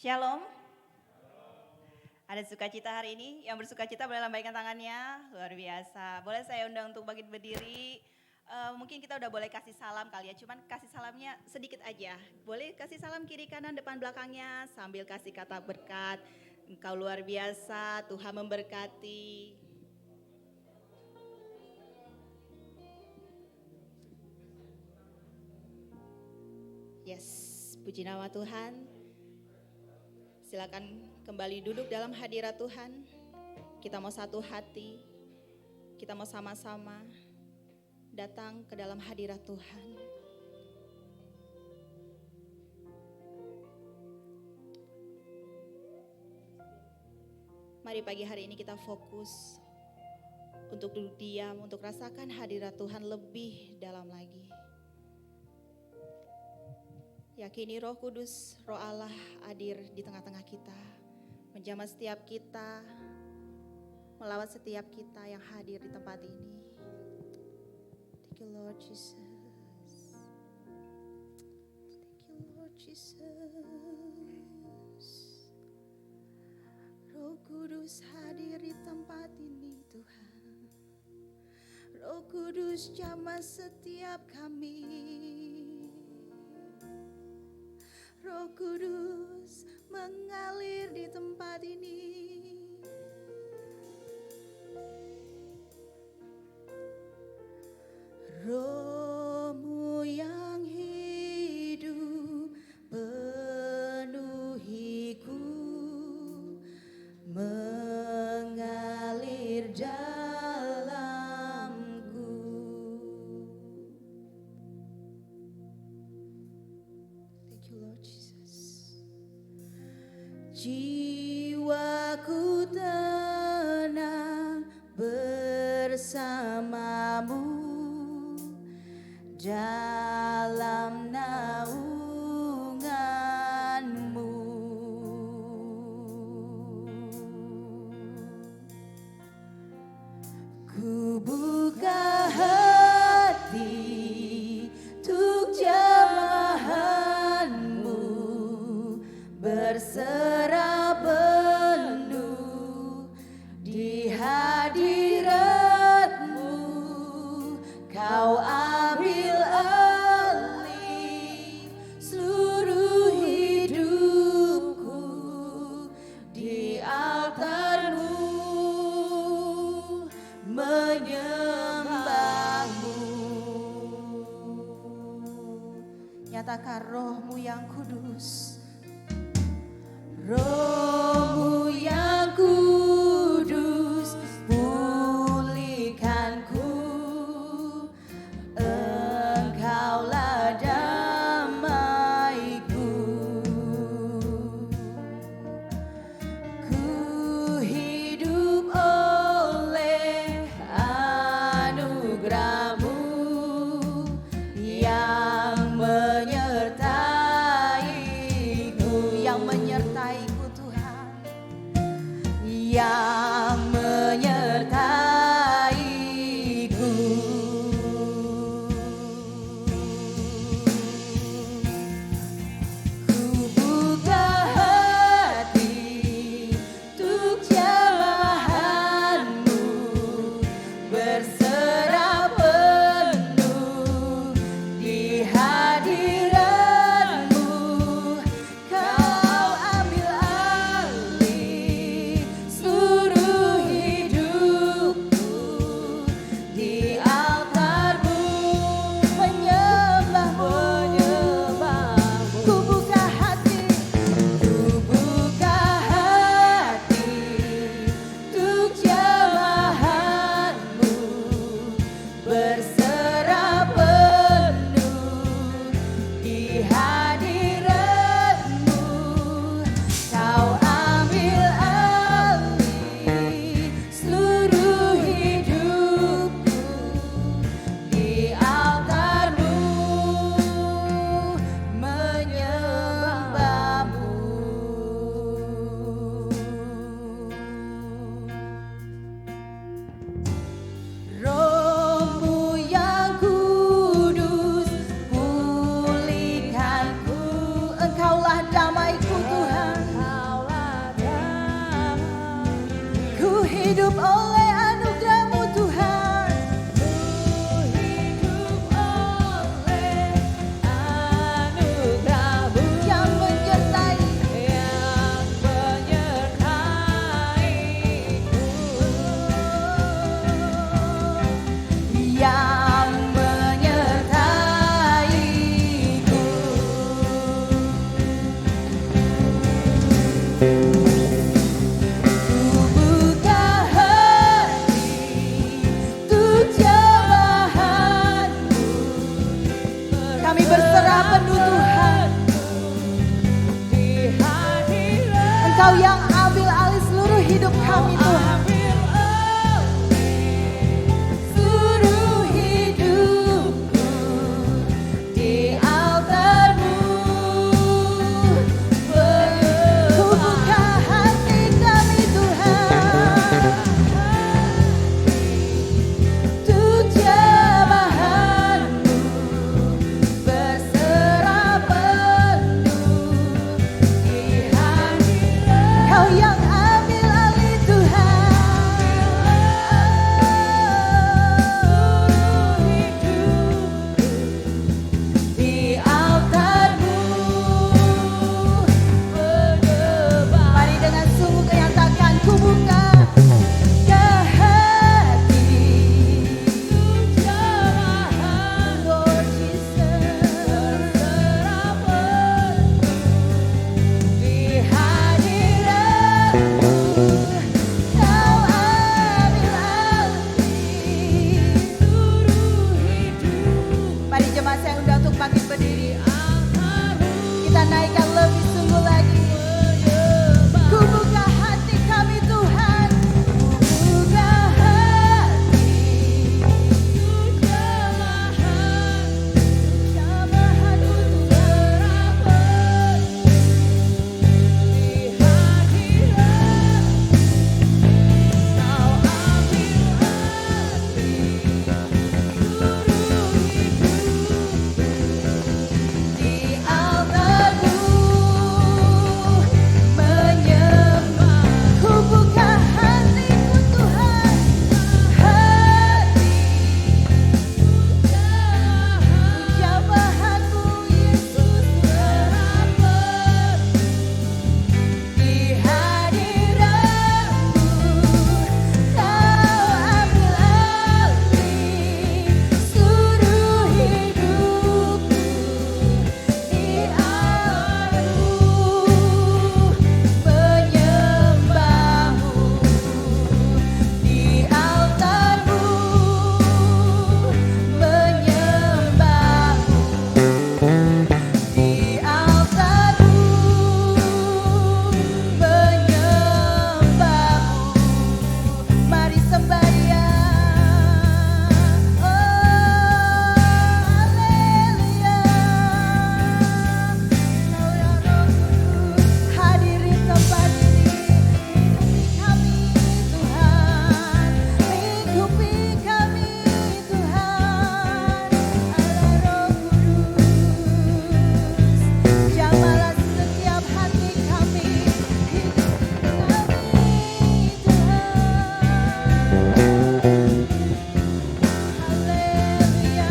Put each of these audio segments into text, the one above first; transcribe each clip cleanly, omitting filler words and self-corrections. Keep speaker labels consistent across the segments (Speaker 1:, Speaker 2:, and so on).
Speaker 1: Shalom. Ada sukacita hari ini? Yang bersukacita boleh lambaikan tangannya. Luar biasa. Boleh saya undang untuk bangkit berdiri. Mungkin kita udah boleh kasih salam kali ya. Cuman kasih salamnya sedikit aja. Boleh kasih salam kiri kanan depan belakangnya. Sambil kasih kata berkat. Engkau luar biasa. Tuhan memberkati. Yes. Puji nama Tuhan. Silakan kembali duduk dalam hadirat Tuhan. Kita mau satu hati. Kita mau sama-sama datang ke dalam hadirat Tuhan. Mari pagi hari ini kita fokus untuk duduk diam, untuk rasakan hadirat Tuhan lebih dalam lagi. Yakini Roh Kudus, Roh Allah hadir di tengah-tengah kita, menjamah setiap kita, melawat setiap kita yang hadir di tempat ini. Thank you Lord Jesus. Thank you Lord Jesus. Roh Kudus hadir di tempat ini Tuhan. Roh Kudus jamah setiap kami. Roh Kudus mengalir di tempat ini. Roh-Mu yang hidup penuhiku, mengalir dalamku. Thank you Lord Jesus. Jiwaku tenang bersamamu dalam naungan-Mu. Ku buka hati untuk jamahan-Mu, berserah penuh di hadirat-Mu. Kau ambil alih seluruh hidupku di altar-Mu, menyembah-Mu. Nyatakan Roh-Mu yang kudus, Roh-Mu yang kudus, pulihkanku. Engkaulah damaiku. Ku hidup oleh anugerah-Mu yang menyertaiku, Tuhan, yang menyertaiku. Ku buka hati untuk jamahan-Mu, berserah penuh di hadirat-Mu. Kau ambil alih seluruh
Speaker 2: hidup oleh anugerah-Mu Tuhan. Hidup oleh anugerah-Mu yang menyertai, yang menyertaiku. Ku buka hati untuk jemaat-Mu. Kami berserah penuh Tuhan. Engkau yang ambil alih seluruh hidup kami Tuhan. Seluruh hidupku di altar-Mu. Ku buka hati kami Tuhan untuk jemaat-Mu. Berserah penuh di hadirat. Kau yang ambil alih Tuhan. Di altar-Mu menyembah. Mari dengan sungguh kenyatakan ku buka ke hati untuk jemaat Lord Jesus. Berserah penuh di hadirat-Mu. Kau ambil alih seluruh hidup. Mari jemaat saya undang untuk bangkit berdiri. Kita naikkan lebih sungguh lagi. Ku buka hati kami Tuhan. Ku buka hati untuk jemaat-Mu Tuhan. Di hadirat Kau ambil alih seluruh hidup. Di altar-Mu menyembah. Ku buka hatiku Tuhan. Hati jemaat-Mu Yesus. Berserah penuh di hadirat-Mu. Kau ambil alih seluruh hidupku. Di altar-Mu menyembah-Mu. Di altar-Mu menyembah-Mu. Di altar-Mu menyembah-Mu. Mari sembahyang. Oh, haleluya. Kau ya Roh Kudus, hadiri tempat ini. Lingkupi kami Tuhan. Allah Roh Kudus, jamahlah setiap hati kami. Haleluya.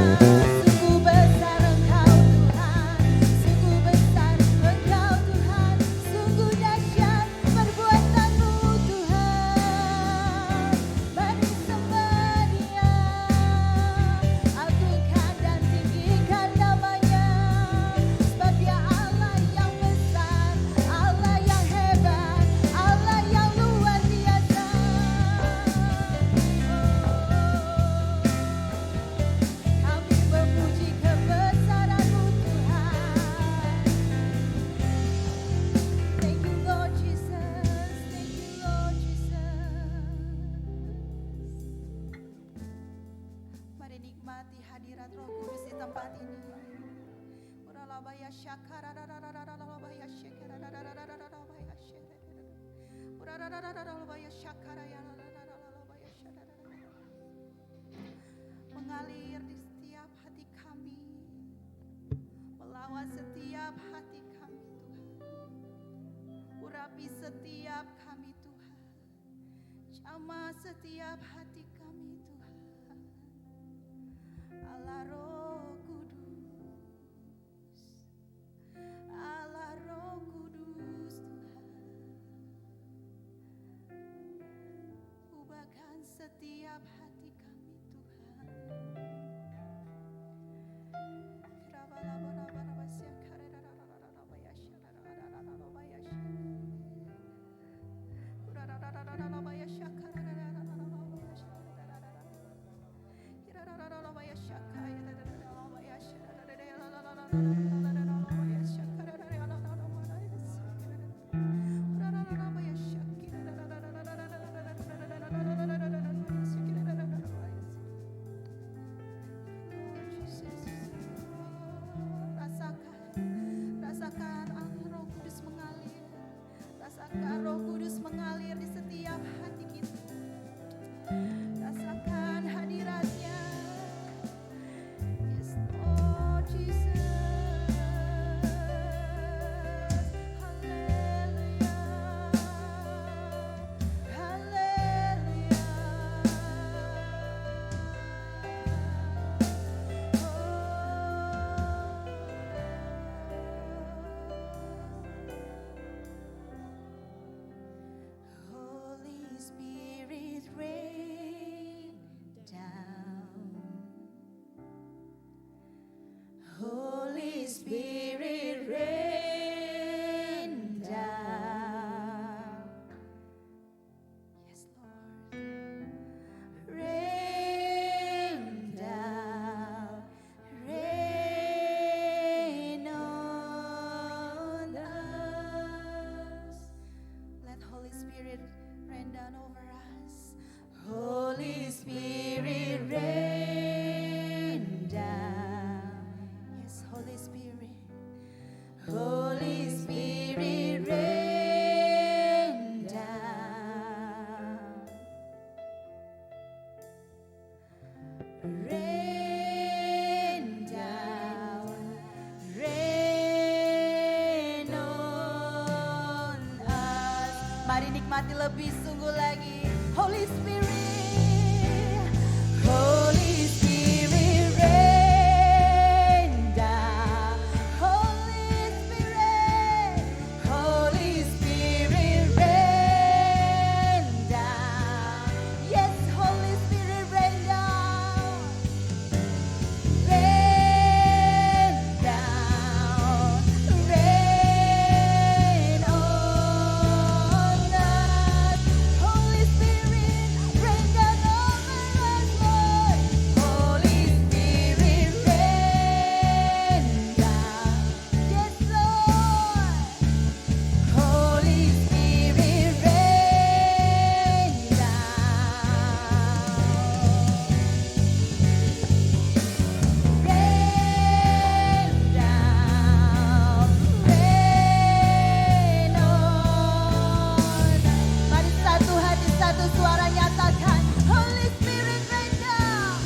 Speaker 2: Sungguh besar Engkau Tuhan. Sungguh besar Engkau Tuhan. Sungguh dahsyat perbuatan-Mu Tuhan. Mari sembah Dia. Agungkan dan tinggikan nama-Nya. Sebab Dia Allah yang besar, Allah yang hebat, Allah yang luar biasa. Kami memuji kebesaran-Mu Tuhan. Thank you Lord Jesus. Thank you Lord Jesus. Mari nikmati hadirat Roh Kudus di tempat ini. Uralabaya shakararararararabaya shekarararararabaya sherarara. Urarararararabaya shakarayararararabaya sherarara. Mengalir di setiap hati kami, melawan setiap hati kami Tuhan. Urapi setiap kami Tuhan. Jamah setiap hati kami Tuhan. Allah Roh Kudus, Allah Roh Kudus Tuhan. Ubahkan setiap hati kami Tuhan. Rasakan Roh Kudus mengalir. Rasakan Roh Kudus mengalir di setiap hati kita. Rasakan hadiratnya. Yes, Lord Jesus. Haleluya. Haleluya. Holy Spirit, rain down. Holy Spirit, rain down. Yes, Lord. Rain down, rain on us. Let Holy Spirit rain down over us. Holy Spirit, rain down. Yes, Holy Spirit. Holy Spirit, rain down. Rain down, rain on us. Mari nikmati lebih sungguh lagi. Holy Spirit, Holy Spirit, rain down. Holy Spirit, Holy Spirit, rain down. Yes, Holy Spirit, rain down. Rain down, rain on us. Holy Spirit, rain down over us, Lord. Holy Spirit, rain down. Yes, Lord. Holy Spirit, rain down. Rain down, rain on. Mari satu hati, satu suara nyatakan. Holy Spirit, rain down.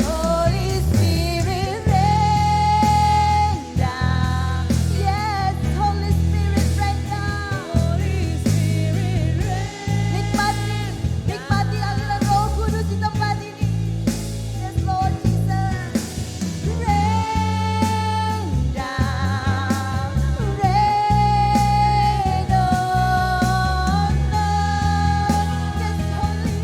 Speaker 2: Holy Spirit, rain down. Yes, Holy Spirit, rain down. Holy Spirit, rain. Nikmati aliran Roh Kudus di tempat ini. Yes, Lord Jesus. Rain down, rain on us. Yes, Holy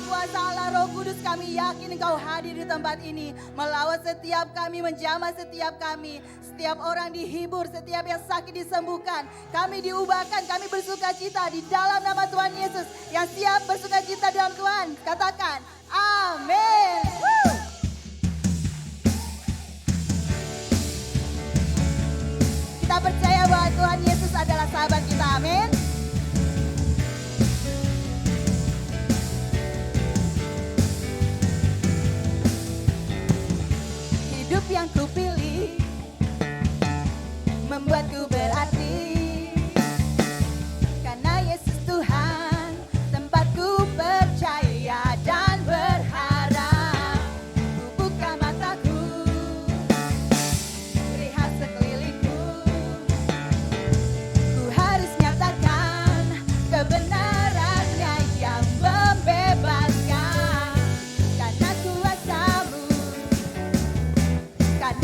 Speaker 2: kuasa Allah Roh Kudus, kami yakin Engkau hadir di tempat ini, melawat setiap kami, menjamah setiap kami. Setiap orang dihibur, setiap yang sakit disembuhkan. Kami diubahkan, kami bersuka cita di dalam nama Tuhan Yesus. Yang siap bersuka cita dalam Tuhan, katakan amin. Kita percaya bahwa Tuhan Yesus adalah sahabat kita, amin. Hidup yang kupilih membuatku berarti, karena Yesus Tuhan tempatku percaya dan berharap. Ku buka mataku, lihat sekelilingku, ku harus nyatakan kebenarannya yang membebaskan, karena kuasa-Mu, karena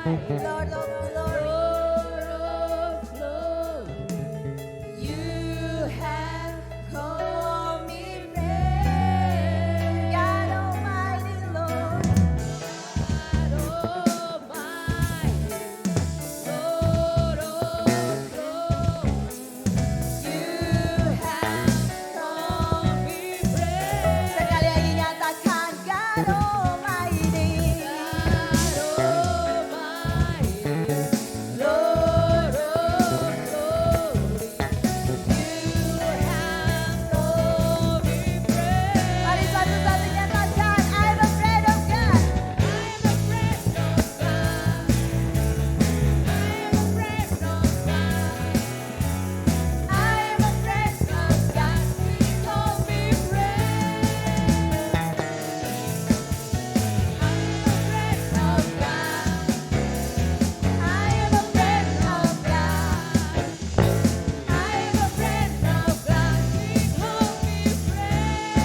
Speaker 2: Lord of glory. You have called me friend. God Almighty, Lord. Sekali lagi nyatakan God Almighty. Lord of glory. You have called me friend. Mari satu-satu nyatakan I'm a friend of God. I'm a friend of God. He called me friend. I am a friend of God. I am a friend of God. He calls me friend.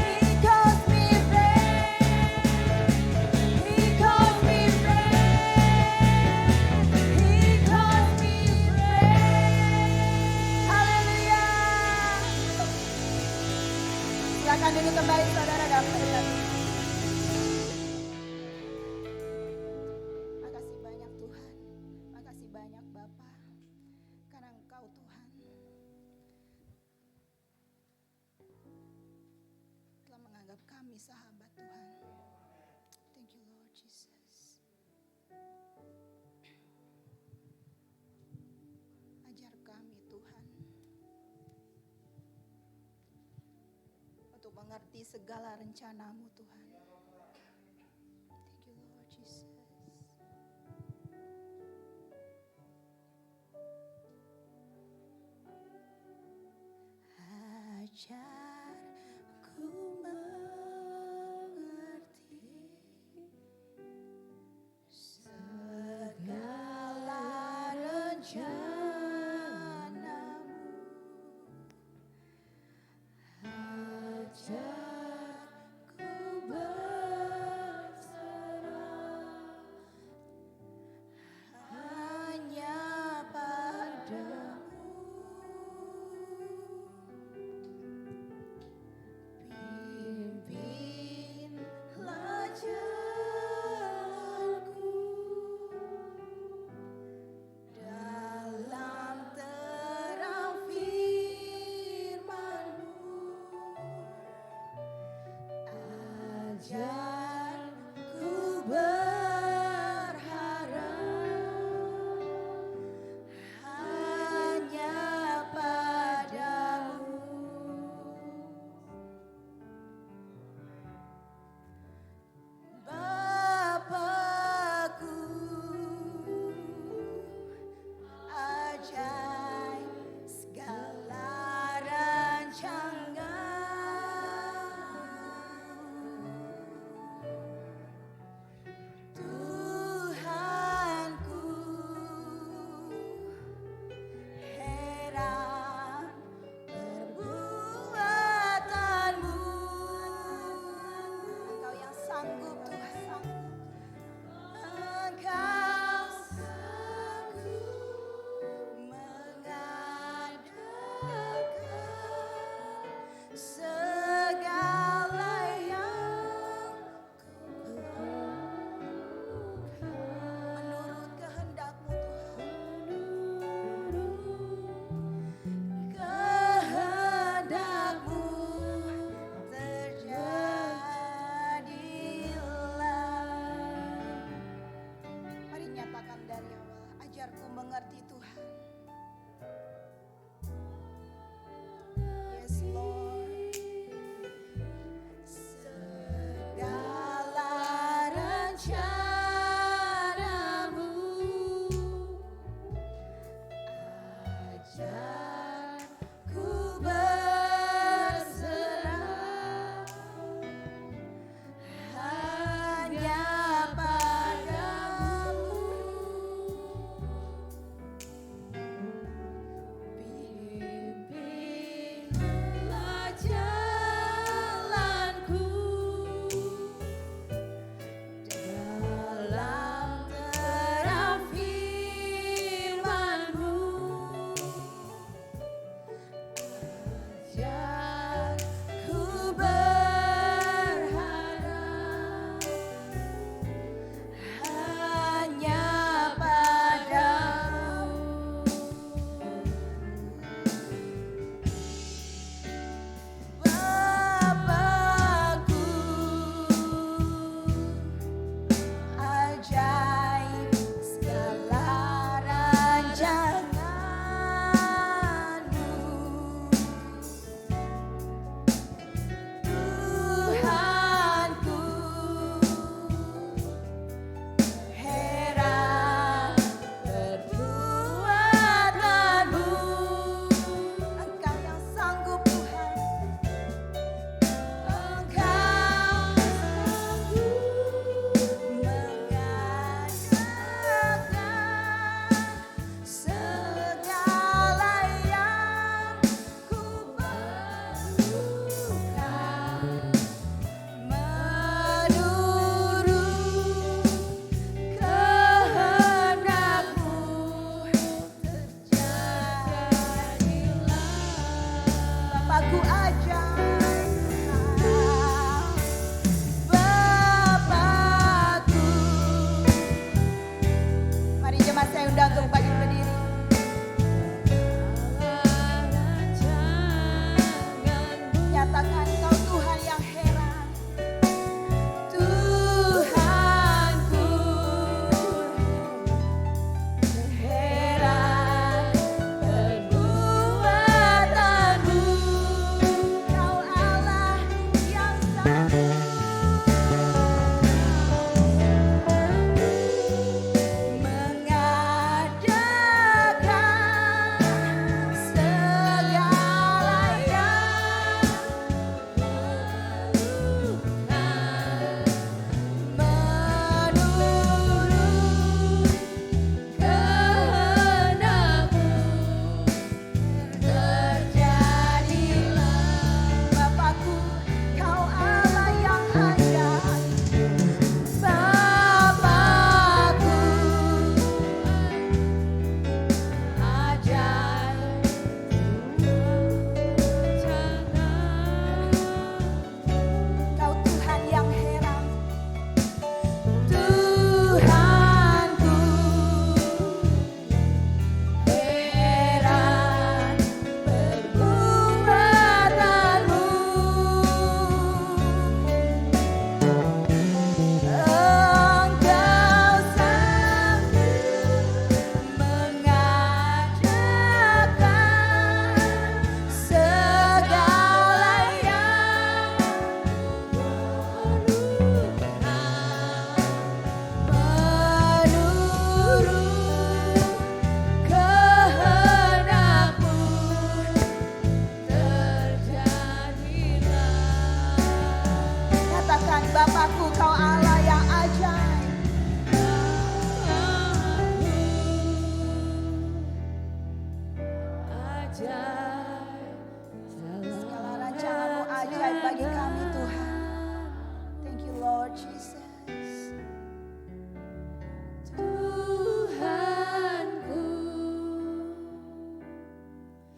Speaker 2: He calls me friend. He calls me friend. He calls me friend. Haleluya. Silakan duduk kembali saudara dalam kebenaran. Makasih banyak Tuhan, makasih banyak Bapa, karena Engkau Tuhan telah menganggap kami sahabat Tuhan. Thank you Lord Jesus. Ajar kami Tuhan untuk mengerti segala rencana-Mu Tuhan. Thank you Lord Jesus. Ajarku mengerti segala rencana-Mu. Ajarku berserah hanya padamu. Pimpinlah jalanku dalam terang firman-Mu. Ajarku berharap hanya padamu. Bapakku, ajaib segala rancangan. Tuhanku, heran perbuatan-Mu. Engkau yang sanggup Tuhan. Engkau sanggup mengadakan segala yang menurut kehendak-Mu Tuhan. Kehendak-Mu terjadilah. Mari nyatakan dari awal, ajarku mengerti Tuhan. Yes Lord. Segala rencana-Mu, ajarku berserah hanya padamu. Pimpinlah jalanku dalam Segala rancangan-Mu ajaib bagi kami Tuhan. Thank you Lord Jesus.
Speaker 3: Tuhanku,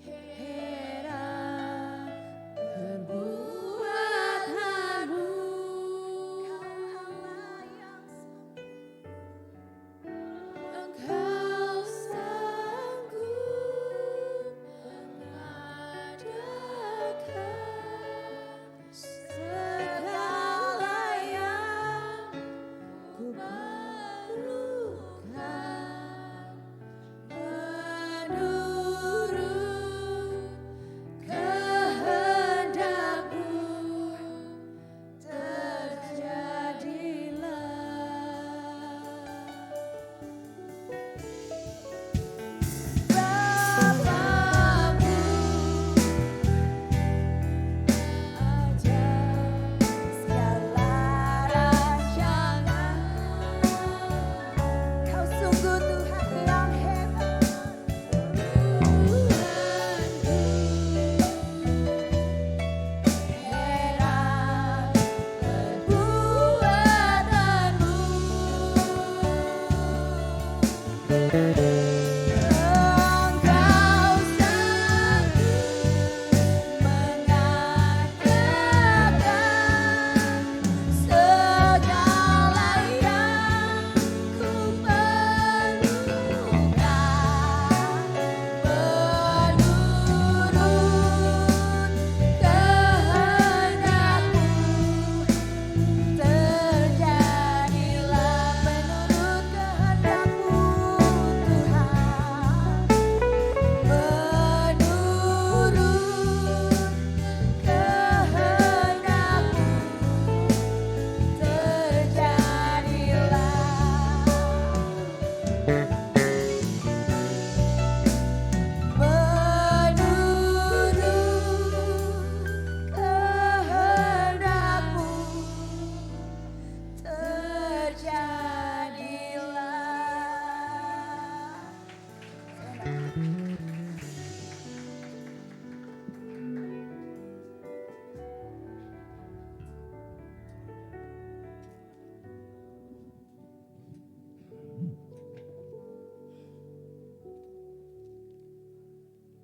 Speaker 3: heran perbuatanmu. Engkau sanggup mengadakan segala yang ku perlukan menurut kehendak-Mu terjadilah. Bapa-Mu ajaib segala rancangan.
Speaker 2: Kau sungguh Tuhan yang hebat.
Speaker 3: Tuhanku, heran perbuatanmu. Engkau sanggup mengadakan segala yang ku perlukan menurut kehendak-Mu terjadilah. Menurut kehendak-Mu Tuhan, menurut kehendak-Mu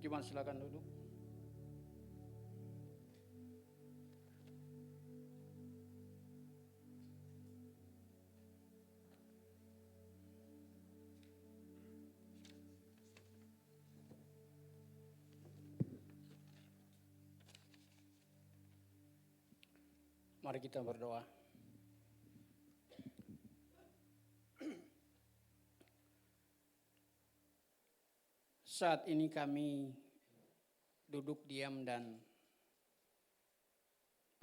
Speaker 4: Gimana, silakan duduk. Mari kita berdoa. Saat ini kami duduk diam dan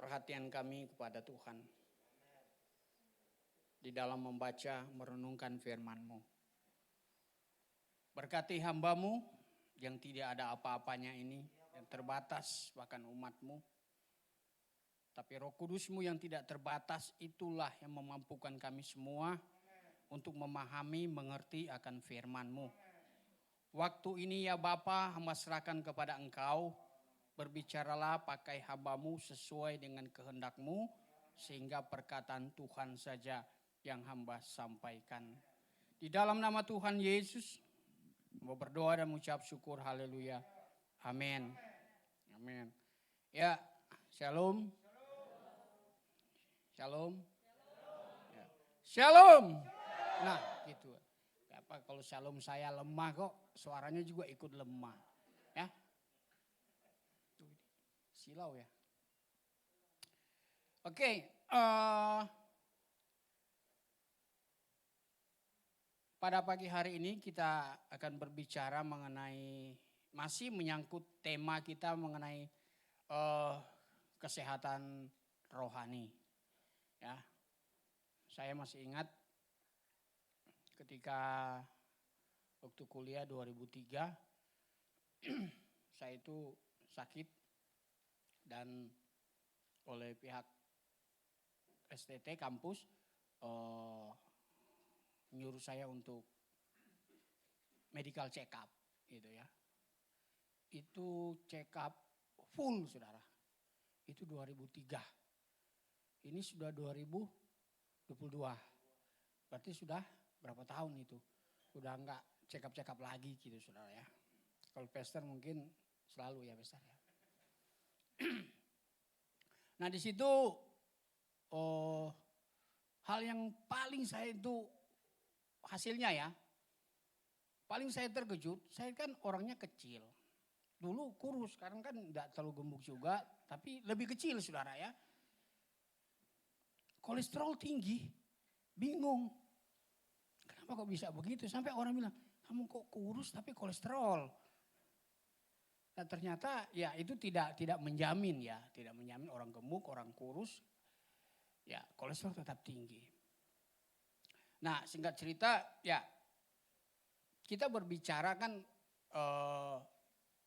Speaker 4: perhatian kami kepada Tuhan di dalam membaca merenungkan firman-Mu. Berkati hamba-Mu yang tidak ada apa-apanya ini, yang terbatas bahkan umat-Mu. Tapi Roh Kudus-Mu yang tidak terbatas itulah yang memampukan kami semua untuk memahami, mengerti akan firman-Mu. Waktu ini ya Bapa, hamba serahkan kepada Engkau. Berbicaralah pakai hamba-Mu sesuai dengan kehendak-Mu, sehingga perkataan Tuhan saja yang hamba sampaikan. Di dalam nama Tuhan Yesus, hamba berdoa dan mengucap syukur. Haleluya. Amin. Amin. Ya, shalom. Shalom. Ya. Shalom. Nah, gitu. Apa kalau shalom saya lemah kok, suaranya juga ikut lemah. Ya. Silau ya. Oke, pada pagi hari ini kita akan berbicara mengenai, masih menyangkut tema kita mengenai kesehatan rohani. Ya, saya masih ingat ketika waktu kuliah 2003, saya itu sakit dan oleh pihak STT kampus nyuruh saya untuk medical check up gitu ya. itu check up full saudara. Itu 2003. Ini sudah 2022. Berarti sudah berapa tahun itu? Udah enggak check up lagi gitu saudara ya. Kalau pastor mungkin selalu ya pastor ya. Nah di situ hal yang paling saya itu hasilnya ya. Paling saya terkejut, saya kan orangnya kecil. Dulu kurus, sekarang kan enggak terlalu gemuk juga, tapi lebih kecil saudara ya. Kolesterol tinggi, bingung. Kenapa kok bisa begitu? Sampai orang bilang, kamu kok kurus tapi kolesterol. Nah ternyata ya itu tidak menjamin ya. Tidak menjamin orang gemuk, orang kurus. Ya kolesterol tetap tinggi. Nah singkat cerita ya kita berbicara kan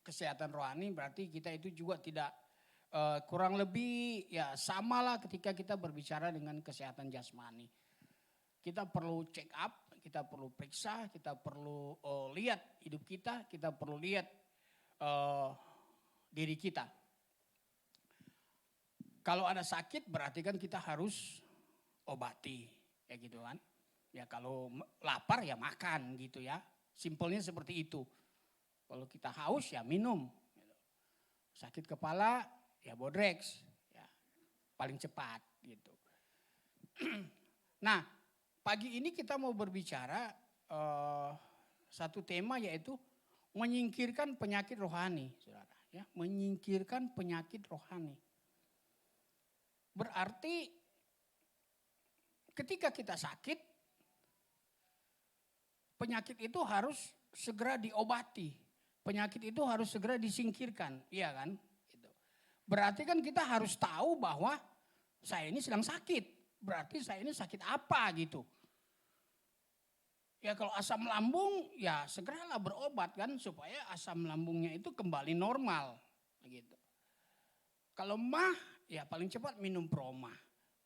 Speaker 4: kesehatan rohani berarti kita itu juga tidak kurang lebih ya samalah ketika kita berbicara dengan kesehatan jasmani. Kita perlu check up, kita perlu periksa, kita perlu lihat hidup kita perlu lihat diri kita. Kalau ada sakit berarti kan kita harus obati, ya gitu kan. Ya kalau lapar ya makan gitu ya, simpelnya seperti itu. Kalau kita haus ya minum. Sakit kepala ya Bodrex, ya paling cepat gitu. Nah pagi ini kita mau berbicara satu tema yaitu menyingkirkan penyakit rohani, saudara. Ya, menyingkirkan penyakit rohani. Berarti ketika kita sakit, penyakit itu harus segera diobati. Penyakit itu harus segera disingkirkan, iya kan? Gitu. Berarti kan kita harus tahu bahwa saya ini sedang sakit. Berarti saya ini sakit apa gitu. Ya kalau asam lambung ya segeralah berobat kan supaya asam lambungnya itu kembali normal gitu. Kalau mah ya paling cepat minum proma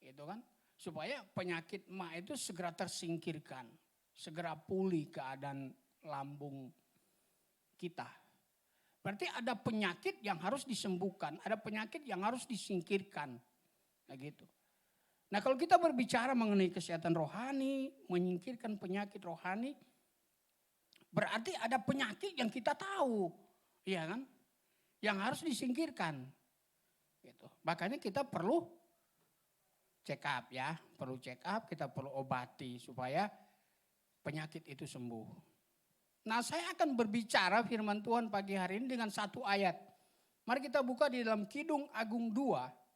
Speaker 4: gitu kan. Supaya penyakit mah itu segera tersingkirkan, segera pulih keadaan lambung kita. Berarti ada penyakit yang harus disembuhkan, ada penyakit yang harus disingkirkan. Nah gitu. Nah kalau kita berbicara mengenai kesehatan rohani, menyingkirkan penyakit rohani, berarti ada penyakit yang kita tahu, ya kan? Yang harus disingkirkan. Gitu. Makanya kita perlu check up ya, perlu check up, kita perlu obati supaya penyakit itu sembuh. Nah saya akan berbicara firman Tuhan pagi hari ini dengan satu ayat. Mari kita buka di dalam Kidung Agung 2.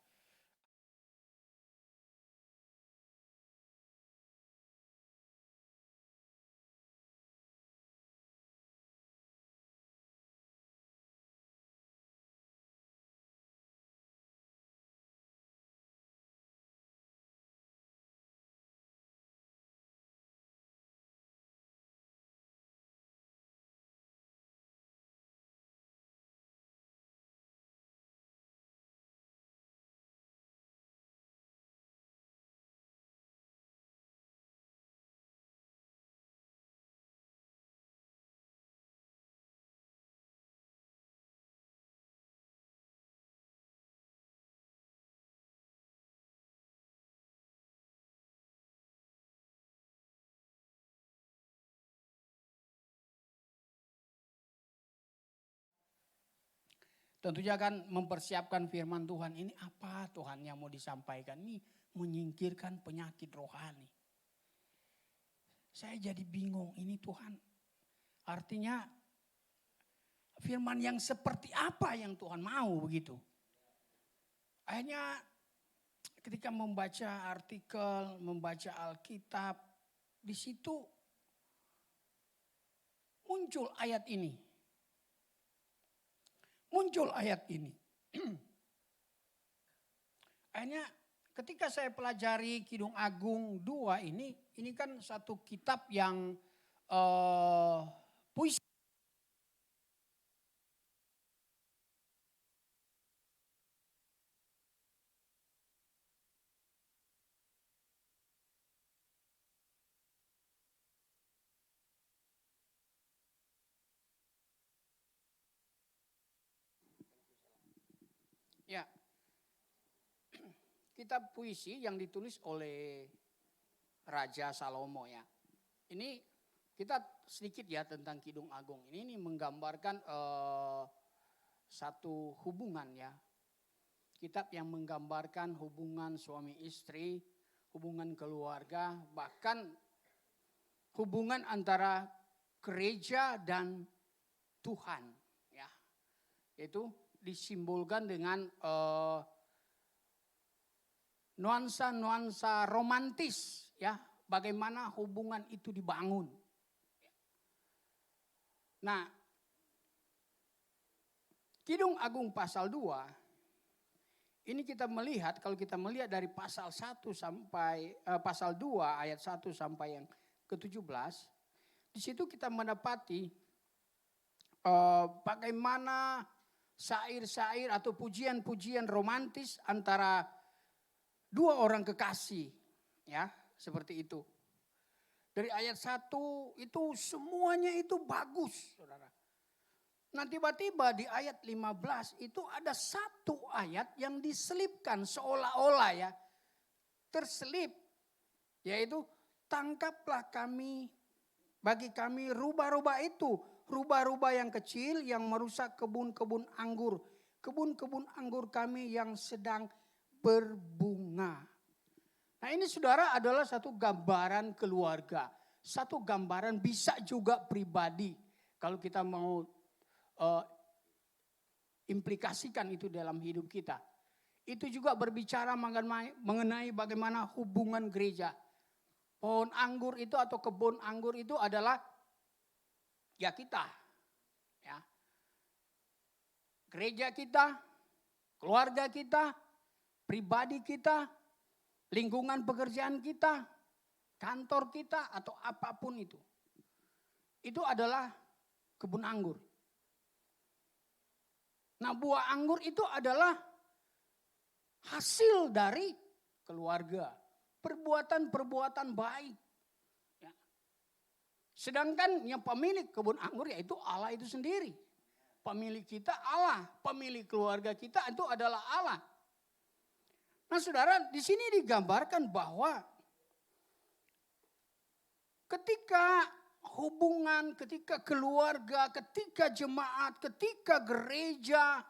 Speaker 4: Tentunya kan mempersiapkan firman Tuhan ini apa Tuhan yang mau disampaikan ini menyingkirkan penyakit rohani. Saya jadi bingung ini Tuhan artinya firman yang seperti apa yang Tuhan mau begitu. Akhirnya ketika membaca artikel, membaca Alkitab di situ muncul ayat ini. Muncul ayat ini. Akhirnya ketika saya pelajari Kidung Agung 2 ini kan satu kitab yang puisi. Ya, kitab puisi yang ditulis oleh Raja Salomo ya. Ini kita sedikit ya tentang Kidung Agung. Ini menggambarkan satu hubungan ya. Kitab yang menggambarkan hubungan suami istri, hubungan keluarga, bahkan hubungan antara gereja dan Tuhan ya. Itu disimbolkan dengan nuansa-nuansa romantis ya, bagaimana hubungan itu dibangun. Nah, Kidung Agung pasal 2 ini kita melihat, kalau kita melihat dari pasal 1 sampai pasal 2 ayat 1 sampai yang ke-17, di situ kita mendapati bagaimana syair-syair atau pujian-pujian romantis antara dua orang kekasih ya, seperti itu. Dari ayat 1 itu semuanya itu bagus, Saudara. Nah, tiba-tiba di ayat 15 itu ada satu ayat yang diselipkan seolah-olah ya, terselip, yaitu tangkaplah kami, bagi kami rubah-rubah itu, rubah-rubah yang kecil yang merusak kebun-kebun anggur, kebun-kebun anggur kami yang sedang berbunga. Nah, ini saudara adalah satu gambaran keluarga, satu gambaran bisa juga pribadi. Kalau kita mau implikasikan itu dalam hidup kita. Itu juga berbicara mengenai bagaimana hubungan gereja. Pohon anggur itu atau kebun anggur itu adalah ya kita. Ya. Gereja kita, keluarga kita, pribadi kita, lingkungan pekerjaan kita, kantor kita atau apapun itu. Itu adalah kebun anggur. Nah, buah anggur itu adalah hasil dari keluarga. Perbuatan-perbuatan baik. Ya. Sedangkan yang pemilik kebun anggur yaitu Allah itu sendiri. Pemilik kita Allah. Pemilik keluarga kita itu adalah Allah. Nah, saudara, di sini digambarkan bahwa ketika hubungan, ketika keluarga, ketika jemaat, ketika gereja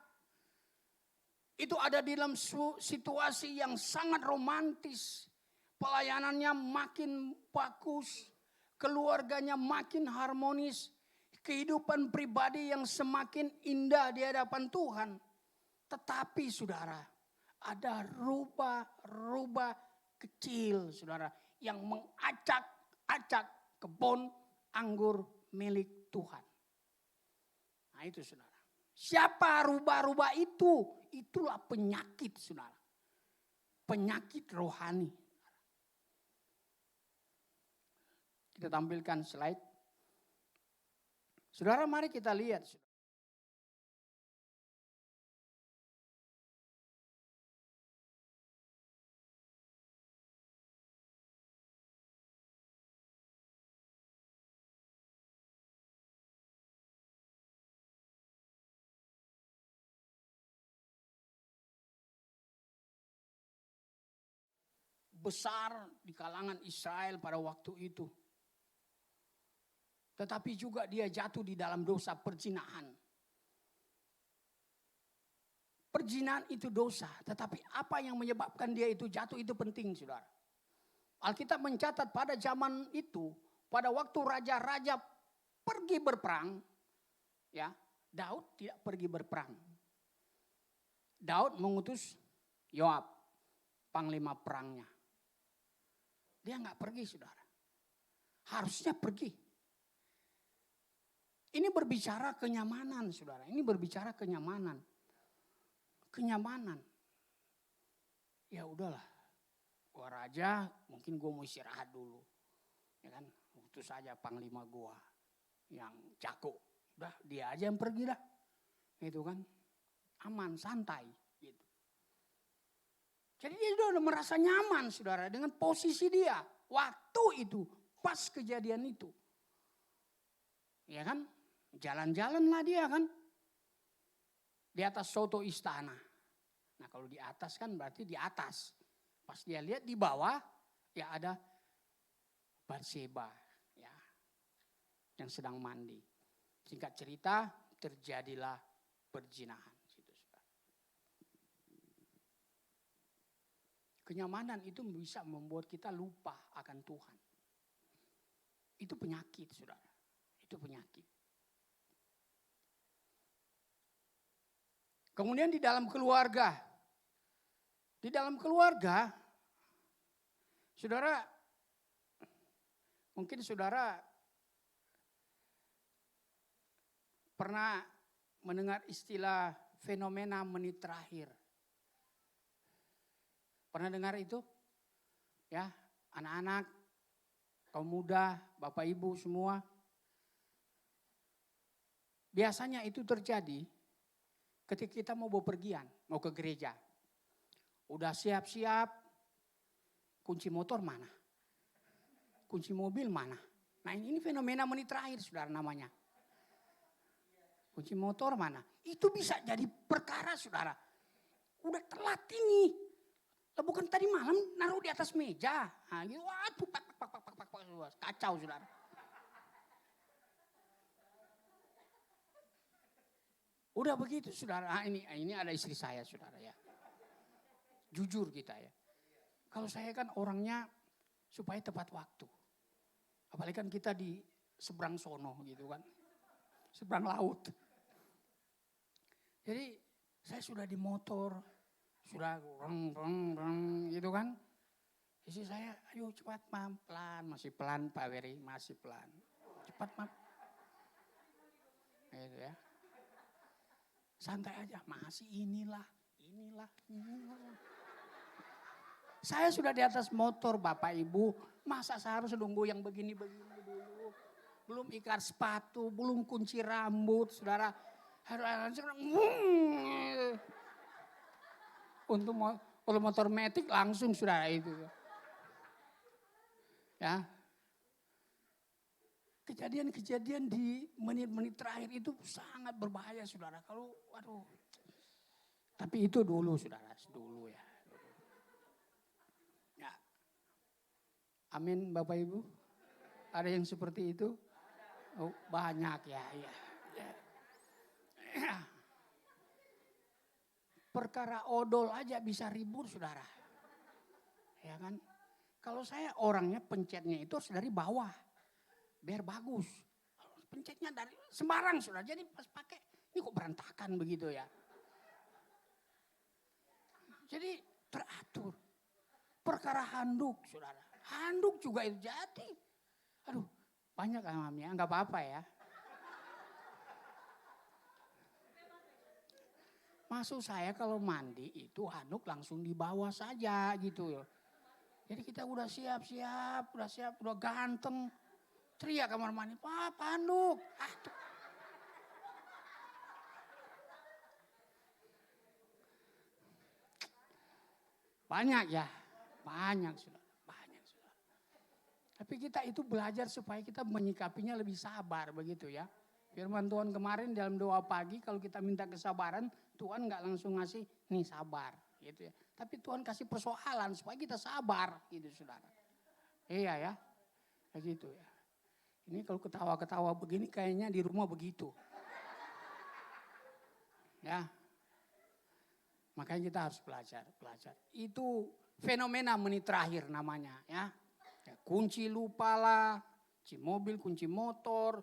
Speaker 4: itu ada dalam situasi yang sangat romantis, pelayanannya makin bagus, keluarganya makin harmonis, kehidupan pribadi yang semakin indah di hadapan Tuhan. Tetapi saudara, ada rubah-rubah kecil saudara yang mengacak-acak kebun anggur milik Tuhan. Nah, itu saudara. Siapa rubah-rubah itu? Itulah penyakit saudara. Penyakit rohani. Kita tampilkan slide. Saudara, mari kita lihat. Besar di kalangan Israel pada waktu itu. Tetapi juga dia jatuh di dalam dosa perzinahan. Perzinahan itu dosa, tetapi apa yang menyebabkan dia itu jatuh itu penting, saudara. Alkitab mencatat pada zaman itu, pada waktu raja-raja pergi berperang, ya, Daud tidak pergi berperang. Daud mengutus Yoab, panglima perangnya. Dia nggak pergi, saudara. Harusnya pergi. Ini berbicara kenyamanan, saudara. Ini berbicara kenyamanan. Kenyamanan. Ya udahlah. Gua raja, mungkin gua mau istirahat dulu. Ya kan? Utus saja panglima gua yang jago. Udah, dia aja yang pergi dah. Gitu kan? Aman, santai. Gitu. Jadi dia sudah merasa nyaman, saudara, dengan posisi dia. Waktu itu, pas kejadian itu. Ya kan? Jalan-jalanlah dia kan. Di atas soto istana. Nah kalau di atas kan berarti di atas. Pas dia lihat di bawah, ya ada Batseba, ya, yang sedang mandi. Singkat cerita, terjadilah perzinahan. Kenyamanan itu bisa membuat kita lupa akan Tuhan. Itu penyakit, saudara. Itu penyakit. Kemudian di dalam keluarga. Di dalam keluarga, saudara, mungkin saudara pernah mendengar istilah fenomena menit terakhir. Pernah dengar itu? Ya, anak-anak, kaum muda, bapak ibu semua. Biasanya itu terjadi ketika kita mau bepergian, mau ke gereja. Udah siap-siap, kunci motor mana? Kunci mobil mana? Nah ini fenomena menit terakhir, saudara, namanya. Kunci motor mana? Itu bisa jadi perkara, saudara. Udah telat ini. Lah bukan tadi malam naruh di atas meja. Nah, gitu, waduh, kacau, saudara. Udah begitu, saudara. Nah, ini ada istri saya, saudara, ya. Jujur kita, ya. Kalau saya kan orangnya supaya tepat waktu. Apalagi kan kita di seberang sono gitu kan. Seberang laut. Jadi saya sudah di motor, sudah reng gitu kan. Istri saya, ayo cepat mam, pelan, masih pelan Pak Weri, masih pelan. Cepat mam. Gitu ya. Santai aja, masih inilah. Saya sudah di atas motor Bapak Ibu, masa saya harus nunggu yang begini-begini dulu. Belum ikat sepatu, belum kunci rambut, saudara. Untuk kalau motor metik langsung saudara itu. Ya. Kejadian-kejadian di menit-menit terakhir itu sangat berbahaya, saudara. Kalau waduh. Tapi itu dulu, saudara, dulu ya. Ya. Amin Bapak Ibu. Ada yang seperti itu? Oh, banyak ya. Perkara odol aja bisa ribut, saudara. Ya kan? Kalau saya orangnya pencetnya itu harus dari bawah. Biar bagus. Pencetnya dari sembarang, saudara. Jadi pas pakai, ini kok berantakan begitu ya. Jadi teratur. Perkara handuk, saudara. Handuk juga itu jadi. Aduh, banyak amamnya, enggak apa-apa ya. Maksud saya kalau mandi itu handuk langsung dibawa saja gitu. Jadi kita udah siap-siap, udah ganteng. Teriak kamar mandi, Pak handuk. Aduh. Banyak ya, banyak sudah. Tapi kita itu belajar supaya kita menyikapinya lebih sabar begitu ya. Firman Tuhan kemarin dalam doa pagi kalau kita minta kesabaran, Tuhan nggak langsung ngasih nih sabar gitu ya. Tapi Tuhan kasih persoalan supaya kita sabar gitu saudara. Iya ya, kayak gitu ya. Ini kalau ketawa-ketawa begini kayaknya di rumah begitu. Ya, makanya kita harus belajar. Itu fenomena menit terakhir namanya ya. Kunci lupa lah, kunci mobil, kunci motor,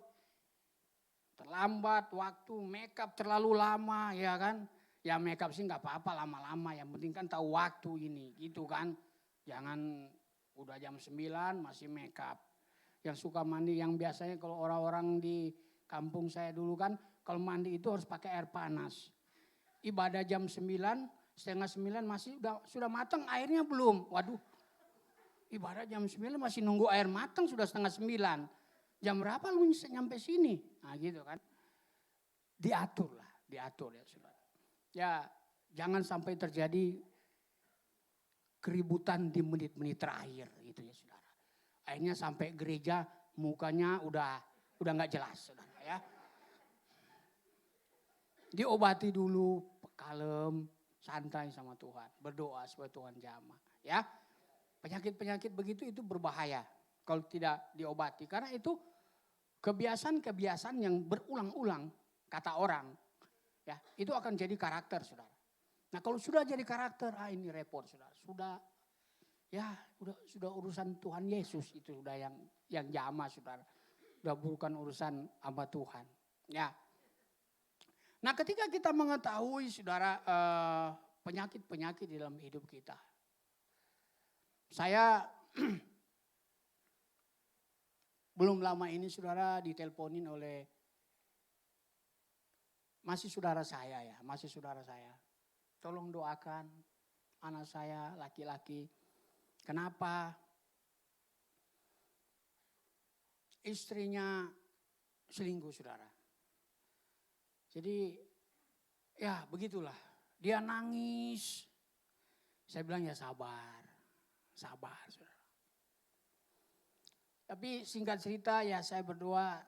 Speaker 4: terlambat waktu, makeup terlalu lama ya kan. Ya makeup sih nggak apa-apa lama-lama, yang penting kan tahu waktu ini gitu kan. Jangan udah jam 9 masih makeup. Yang suka mandi, yang biasanya kalau orang-orang di kampung saya dulu kan, kalau mandi itu harus pakai air panas. Ibadah jam 9, setengah 9 masih sudah matang airnya belum. Waduh. Ibarat jam 9 masih nunggu air matang sudah setengah 9. Jam berapa lu bisa nyampe sini? Nah gitu kan. Diatur ya saudara. Ya jangan sampai terjadi keributan di menit-menit terakhir gitu ya saudara. Akhirnya sampai gereja mukanya udah gak jelas saudara ya. Diobati dulu, kalem, santai sama Tuhan, berdoa supaya Tuhan jamah. Ya, penyakit-penyakit begitu itu berbahaya kalau tidak diobati. Karena itu kebiasaan-kebiasaan yang berulang-ulang, kata orang, ya itu akan jadi karakter, saudara. Nah kalau sudah jadi karakter, ini repot, saudara. Sudah urusan Tuhan Yesus itu sudah yang jamah, saudara. Sudah bukan urusan hamba Tuhan. Ya. Nah ketika kita mengetahui, saudara, penyakit-penyakit di dalam hidup kita. Saya belum lama ini, saudara, diteleponin oleh masih saudara saya. Tolong doakan anak saya laki-laki. Kenapa? Istrinya selingkuh, saudara. Jadi ya begitulah. Dia nangis. Saya bilang ya sabar, saudara. Tapi singkat cerita ya saya berdoa,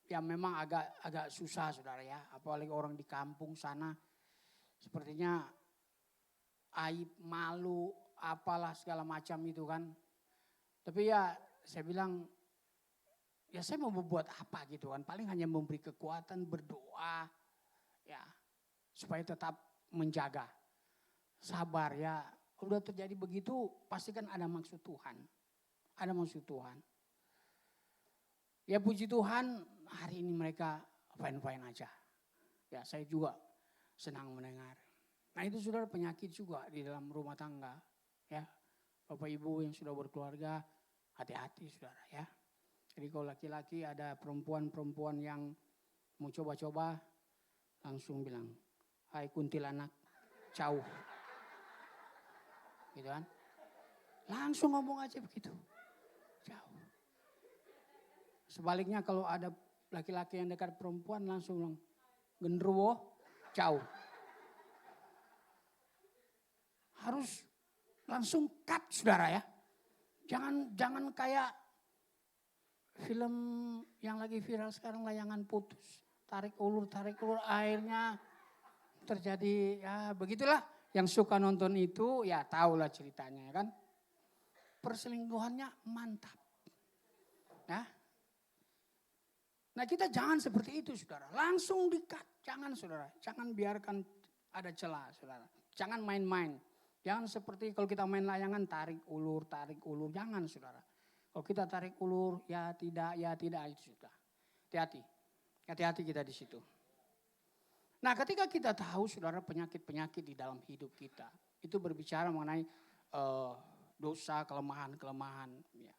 Speaker 4: ya memang agak susah, saudara ya. Apalagi orang di kampung sana sepertinya aib, malu, apalah segala macam itu kan. Tapi ya saya bilang, ya saya mau berbuat apa gitu kan. Paling hanya memberi kekuatan, berdoa ya supaya tetap menjaga. Sabar ya, udah terjadi begitu pasti kan ada maksud Tuhan. Ada maksud Tuhan. Ya puji Tuhan hari ini mereka fine-fine aja. Ya saya juga senang mendengar. Nah itu saudara penyakit juga di dalam rumah tangga. Ya Bapak Ibu yang sudah berkeluarga hati-hati saudara ya. Jadi kalau laki-laki ada perempuan-perempuan yang mau coba-coba langsung bilang, hai kuntilanak jauh. Gitu kan. Langsung ngomong aja begitu. Jauh. Sebaliknya kalau ada laki-laki yang dekat perempuan langsung bilang, genderuwo jauh. Harus langsung cut saudara ya. Jangan kayak film yang lagi viral sekarang, Layangan Putus. Tarik ulur akhirnya terjadi ya begitulah. Yang suka nonton itu ya tahulah ceritanya kan. Perselingkuhannya mantap. Ya. Nah kita jangan seperti itu saudara. Langsung di-cut. Jangan saudara. Jangan biarkan ada celah saudara. Jangan main-main. Jangan seperti kalau kita main layangan tarik ulur. Jangan saudara. Kalau kita tarik ulur ya tidak itu sudah. Hati-hati. Hati-hati kita di situ. Nah ketika kita tahu saudara penyakit-penyakit di dalam hidup kita. Itu berbicara mengenai dosa, kelemahan-kelemahan. Ya.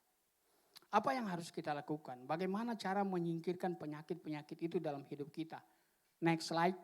Speaker 4: Apa yang harus kita lakukan? Bagaimana cara menyingkirkan penyakit-penyakit itu dalam hidup kita? Next slide.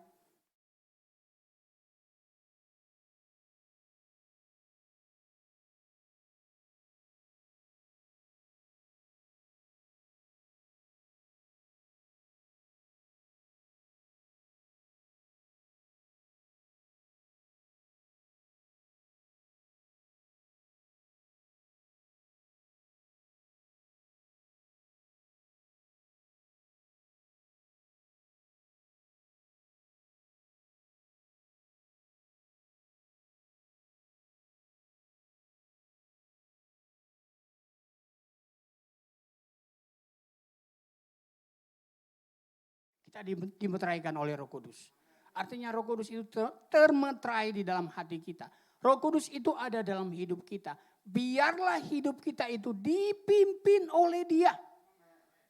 Speaker 4: Kita dimeteraikan oleh Roh Kudus. Artinya Roh Kudus itu termeterai di dalam hati kita. Roh Kudus itu ada dalam hidup kita. Biarlah hidup kita itu dipimpin oleh Dia.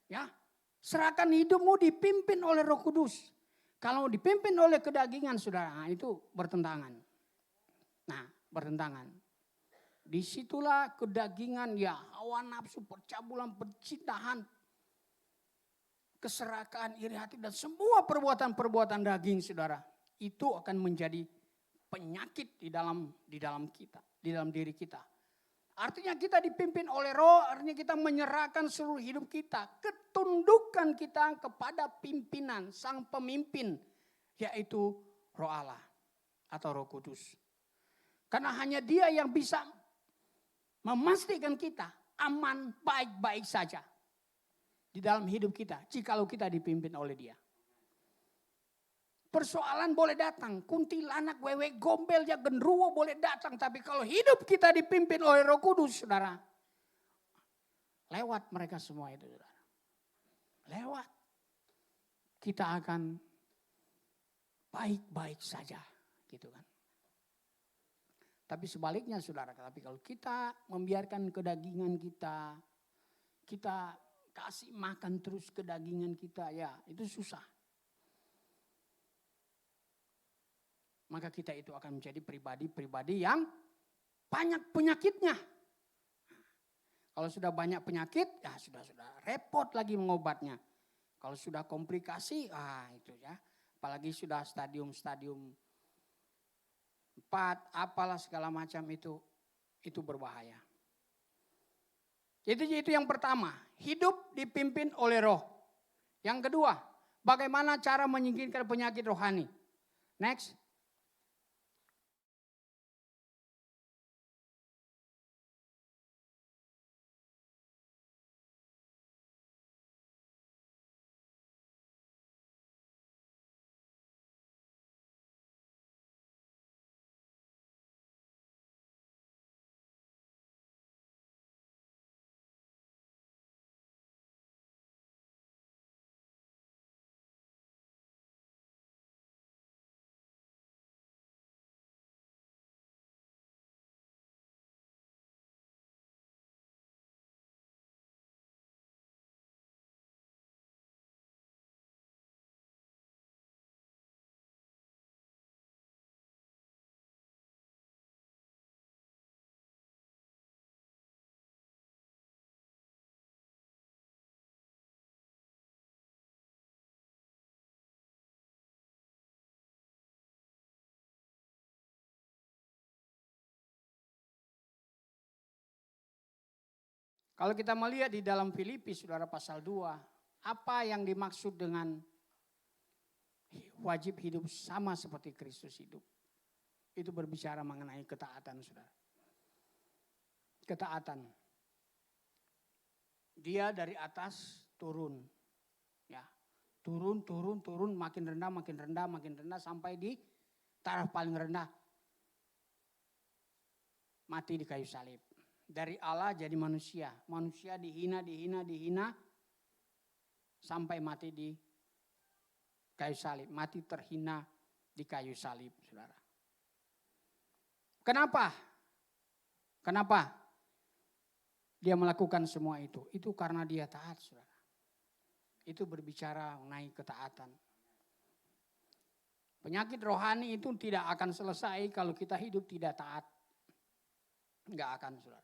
Speaker 4: Ya, serahkan hidupmu dipimpin oleh Roh Kudus. Kalau dipimpin oleh kedagingan saudara, itu bertentangan. Nah, bertentangan. Disitulah kedagingan ya, hawa nafsu, percabulan, percintaan, keserakahan, iri hati dan semua perbuatan-perbuatan daging saudara. Itu akan menjadi penyakit di dalam kita, di dalam diri kita. Artinya kita dipimpin oleh Roh, artinya kita menyerahkan seluruh hidup kita, ketundukan kita kepada pimpinan sang pemimpin, yaitu Roh Allah atau Roh Kudus. Karena hanya Dia yang bisa memastikan kita aman, baik-baik saja di dalam hidup kita, jikalau kita dipimpin oleh Dia. Persoalan boleh datang, kuntilanak, wewe gombel, ya genderuwo boleh datang. Tapi kalau hidup kita dipimpin oleh Roh Kudus, saudara, lewat mereka semua itu, saudara. Lewat. Kita akan baik-baik saja, gitu kan. Tapi sebaliknya, saudara, tapi kalau kita membiarkan kedagingan kita kasih makan terus kedagingan kita, ya itu susah. Maka kita itu akan menjadi pribadi-pribadi yang banyak penyakitnya. Kalau sudah banyak penyakit, ya sudah repot lagi mengobatnya. Kalau sudah komplikasi, itu ya. Apalagi sudah stadium 4, apalah segala macam itu berbahaya. Itu yang pertama, hidup dipimpin oleh Roh. Yang kedua, bagaimana cara menyingkirkan penyakit rohani. Next. Kalau kita melihat di dalam Filipi, saudara, pasal 2, apa yang dimaksud dengan wajib hidup sama seperti Kristus hidup? Itu berbicara mengenai ketaatan, saudara. Ketaatan. Dia dari atas turun. Ya, turun, makin rendah sampai di taraf paling rendah. Mati di kayu salib. Dari Allah jadi manusia. Manusia dihina. Sampai mati di kayu salib. Mati terhina di kayu salib, saudara. Kenapa? Dia melakukan semua itu? Itu karena dia taat, saudara. Itu berbicara mengenai ketaatan. Penyakit rohani itu tidak akan selesai kalau kita hidup tidak taat. Enggak akan, saudara.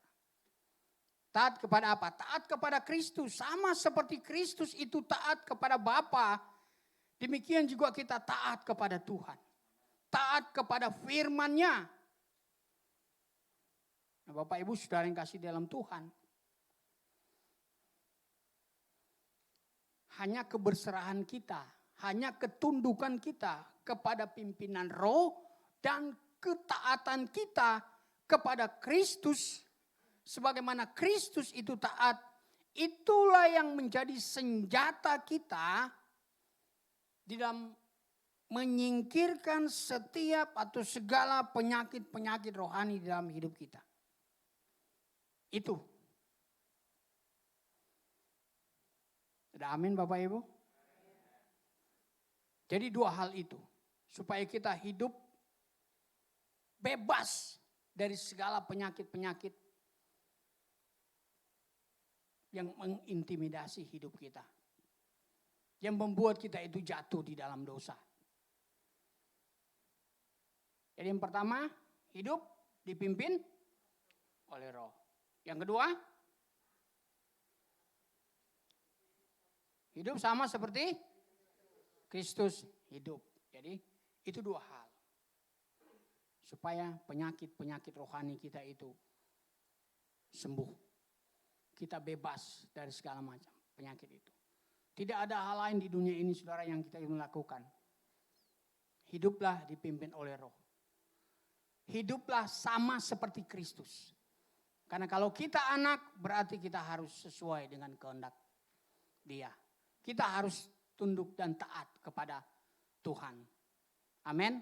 Speaker 4: Taat kepada apa? Taat kepada Kristus. Sama seperti Kristus itu taat kepada Bapa. Demikian juga kita taat kepada Tuhan. Taat kepada firman-Nya. Nah, Bapak Ibu saudara yang kasih dalam Tuhan. Hanya keberserahan kita. Hanya ketundukan kita kepada pimpinan Roh. Dan ketaatan kita kepada Kristus. Sebagaimana Kristus itu taat, itulah yang menjadi senjata kita di dalam menyingkirkan setiap atau segala penyakit-penyakit rohani di dalam hidup kita. Itu. Sudah amin Bapak Ibu? Jadi 2 hal itu. Supaya kita hidup bebas dari segala penyakit-penyakit yang mengintimidasi hidup kita. Yang membuat kita itu jatuh di dalam dosa. Jadi yang pertama, hidup dipimpin oleh Roh. Yang kedua, hidup sama seperti Kristus hidup. Jadi itu 2 hal. Supaya penyakit-penyakit rohani kita itu sembuh. Kita bebas dari segala macam penyakit itu. Tidak ada hal lain di dunia ini, saudara, yang kita ingin lakukan. Hiduplah dipimpin oleh Roh. Hiduplah sama seperti Kristus. Karena kalau kita anak, berarti kita harus sesuai dengan kehendak Dia. Kita harus tunduk dan taat kepada Tuhan. Amin.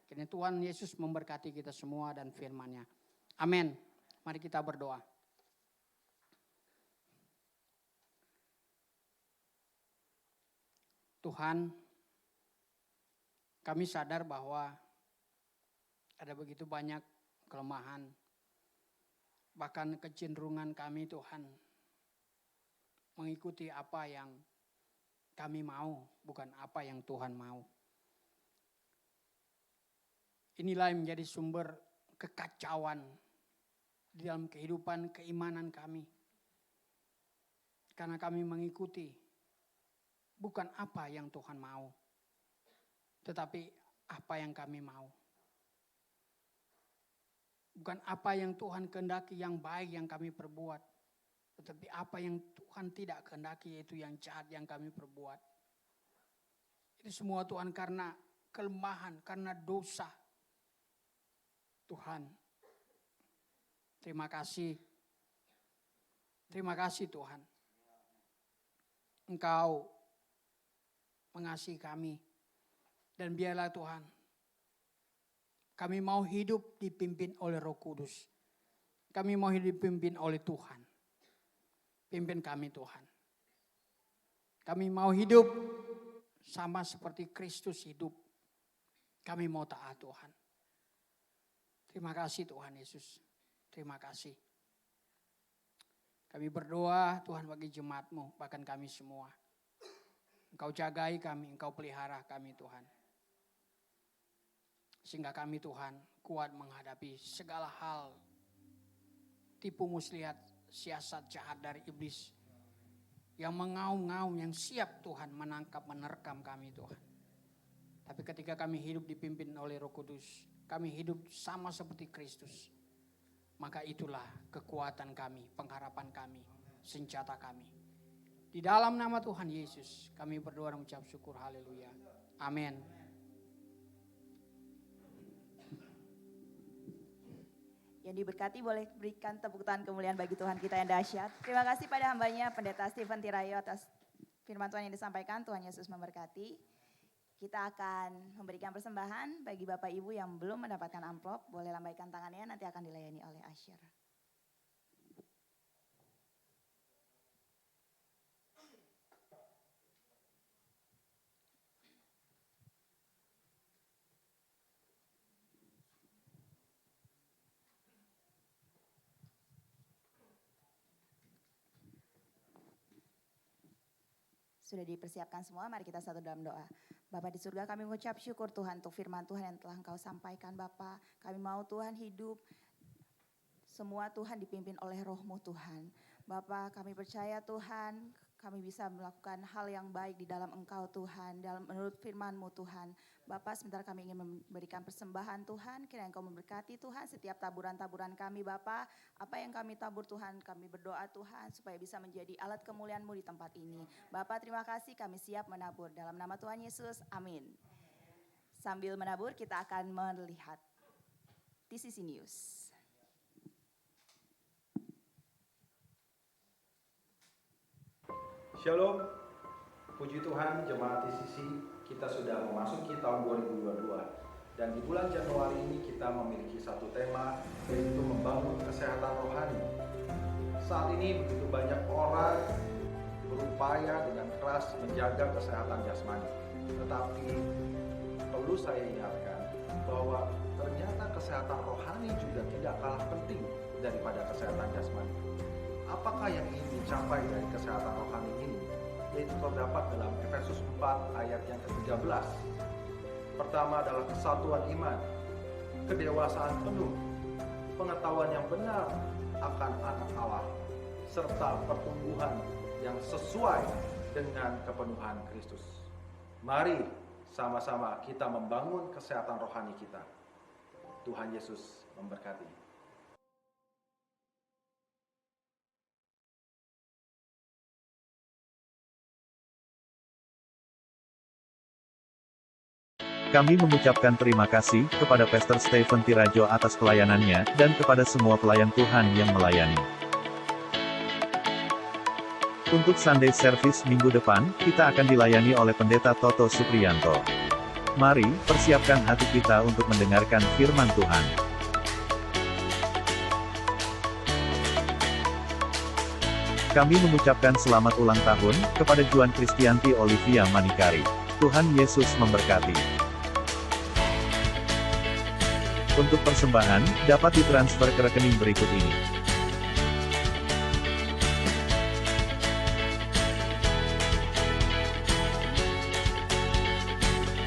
Speaker 4: Kiranya Tuhan Yesus memberkati kita semua dan firman-Nya. Amin. Mari kita berdoa. Tuhan, kami sadar bahwa ada begitu banyak kelemahan, bahkan kecenderungan kami Tuhan mengikuti apa yang kami mau, bukan apa yang Tuhan mau. Inilah yang menjadi sumber kekacauan di dalam kehidupan keimanan kami. Karena kami mengikuti bukan apa yang Tuhan mau, tetapi apa yang kami mau. Bukan apa yang Tuhan kehendaki yang baik yang kami perbuat, tetapi apa yang Tuhan tidak kehendaki, yaitu yang jahat yang kami perbuat. Itu semua Tuhan karena kelemahan, karena dosa. Tuhan, terima kasih. Terima kasih Tuhan. Engkau mengasihi kami. Dan biarlah Tuhan, kami mau hidup dipimpin oleh Roh Kudus. Kami mau hidup dipimpin oleh Tuhan. Pimpin kami Tuhan. Kami mau hidup sama seperti Kristus hidup. Kami mau taat Tuhan. Terima kasih Tuhan Yesus. Terima kasih. Kami berdoa Tuhan bagi jemaat-Mu, bahkan kami semua. Engkau jagai kami, Engkau pelihara kami Tuhan. Sehingga kami Tuhan kuat menghadapi segala hal. Tipu muslihat, siasat jahat dari iblis. Yang mengaum-ngaum, yang siap Tuhan menangkap, menerkam kami Tuhan. Tapi ketika kami hidup dipimpin oleh Roh Kudus, kami hidup sama seperti Kristus. Maka itulah kekuatan kami, pengharapan kami, senjata kami. Di dalam nama Tuhan Yesus kami berdoa dan mengucap syukur. Haleluya. Amin.
Speaker 1: Yang diberkati boleh berikan tepuk tangan kemuliaan bagi Tuhan kita yang dahsyat. Terima kasih pada hambanya Pendeta Stephen Tirayo atas firman Tuhan yang disampaikan. Tuhan Yesus memberkati. Kita akan memberikan persembahan bagi Bapak Ibu yang belum mendapatkan amplop. Boleh lambaikan tangannya, nanti akan dilayani oleh Asher. Sudah dipersiapkan semua, mari kita satu dalam doa. Bapa di surga, kami mengucap syukur Tuhan untuk firman Tuhan yang telah Engkau sampaikan Bapa. Kami mau Tuhan hidup, semua Tuhan dipimpin oleh Roh-Mu Tuhan. Bapa, kami percaya Tuhan, kami bisa melakukan hal yang baik di dalam Engkau Tuhan, dalam menurut firman-Mu Tuhan. Bapa, sebentar kami ingin memberikan persembahan Tuhan, kiranya Engkau memberkati Tuhan setiap taburan-taburan kami Bapa. Apa yang kami tabur Tuhan, kami berdoa Tuhan supaya bisa menjadi alat kemuliaan-Mu di tempat ini. Bapa, terima kasih, kami siap menabur. Dalam nama Tuhan Yesus, amin. Sambil menabur kita akan melihat TCC News.
Speaker 5: Shalom, puji Tuhan jemaat TCC, kita sudah memasuki tahun 2022 dan di bulan Januari ini kita memiliki satu tema, yaitu membangun kesehatan rohani. Saat ini begitu banyak orang berupaya dengan keras menjaga kesehatan jasmani, tetapi perlu saya ingatkan bahwa ternyata kesehatan rohani juga tidak kalah penting daripada kesehatan jasmani. Apakah yang ingin dicapai dari kesehatan rohani ini? Yaitu terdapat dalam Efesus 4 ayat yang ke-13. Pertama adalah kesatuan iman, kedewasaan penuh, pengetahuan yang benar akan anak Allah, serta pertumbuhan yang sesuai dengan kepenuhan Kristus. Mari sama-sama kita membangun kesehatan rohani kita. Tuhan Yesus memberkati.
Speaker 6: Kami mengucapkan terima kasih kepada Pastor Stephen Tirajo atas pelayanannya, dan kepada semua pelayan Tuhan yang melayani. Untuk Sunday Service minggu depan, kita akan dilayani oleh Pendeta Toto Supriyanto. Mari, persiapkan hati kita untuk mendengarkan firman Tuhan. Kami mengucapkan selamat ulang tahun kepada Juan Kristianti Olivia Manikari. Tuhan Yesus memberkati. Untuk persembahan, dapat ditransfer ke rekening berikut ini.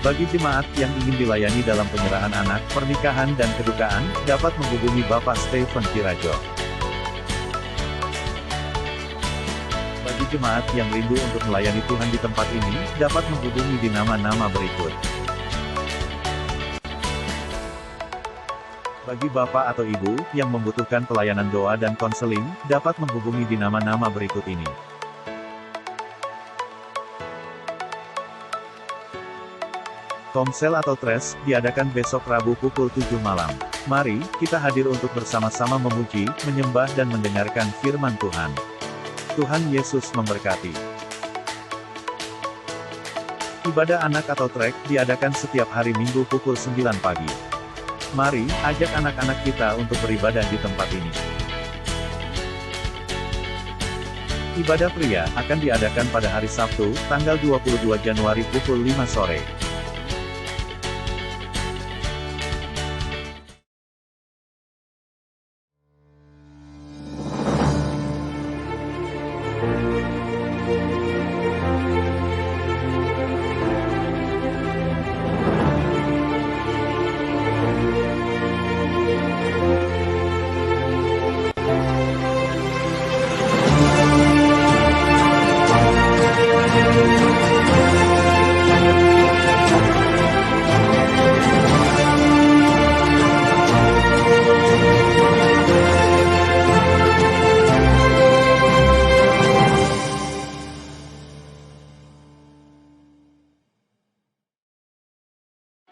Speaker 6: Bagi jemaat yang ingin dilayani dalam penyerahan anak, pernikahan dan kedukaan, dapat menghubungi Bapak Stephen Tirajo. Bagi jemaat yang rindu untuk melayani Tuhan di tempat ini, dapat menghubungi di nama-nama berikut. Bagi Bapak atau Ibu yang membutuhkan pelayanan doa dan konseling, dapat menghubungi di nama-nama berikut ini. Komsel atau Tres, diadakan besok Rabu pukul 7 malam. Mari, kita hadir untuk bersama-sama memuji, menyembah dan mendengarkan firman Tuhan. Tuhan Yesus memberkati. Ibadah anak atau trek, diadakan setiap hari Minggu pukul 9 pagi. Mari, ajak anak-anak kita untuk beribadah di tempat ini. Ibadah pria, akan diadakan pada hari Sabtu, tanggal 22 Januari pukul 5 sore.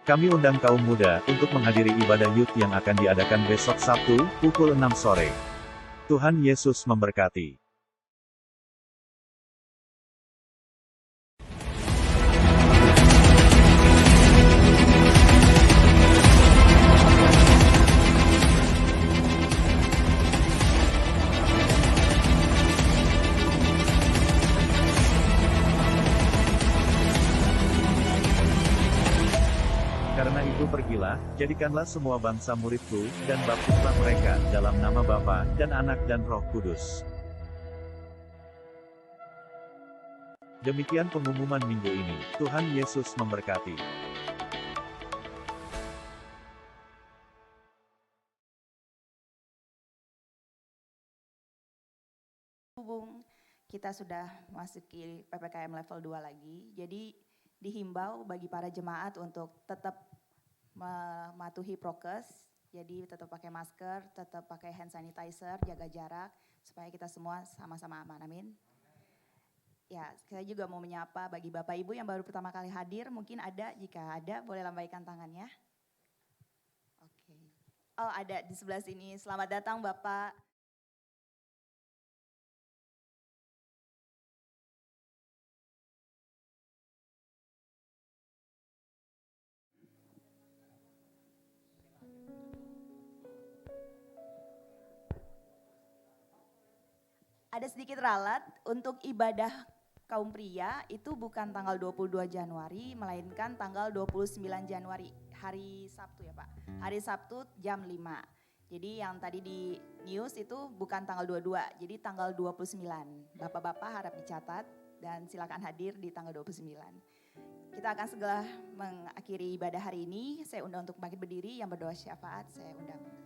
Speaker 6: Kami undang kaum muda untuk menghadiri ibadah youth yang akan diadakan besok Sabtu, pukul 6 sore. Tuhan Yesus memberkati. Karena itu pergilah, jadikanlah semua bangsa muridku, dan baptislah mereka, dalam nama Bapa, dan Anak dan Roh Kudus. Demikian pengumuman minggu ini. Tuhan Yesus memberkati.
Speaker 1: Hubung, kita sudah masuki PPKM level 2 lagi, jadi dihimbau bagi para jemaat untuk tetap mematuhi prokes, jadi tetap pakai masker, tetap pakai hand sanitizer, jaga jarak, supaya kita semua sama-sama aman, amin. Ya, saya juga mau menyapa bagi Bapak Ibu yang baru pertama kali hadir, mungkin ada, jika ada boleh lambaikan tangannya. Oke. Oh, ada di sebelah sini, selamat datang Bapak. Ada sedikit ralat untuk ibadah kaum pria itu bukan tanggal 22 Januari, melainkan tanggal 29 Januari, hari Sabtu ya Pak. Hari Sabtu jam 5. Jadi yang tadi di news itu bukan tanggal 22, jadi tanggal 29. Bapak-bapak harap dicatat dan silakan hadir di tanggal 29. Kita akan segera mengakhiri ibadah hari ini. Saya undang untuk bangkit berdiri, yang berdoa syafaat saya undang.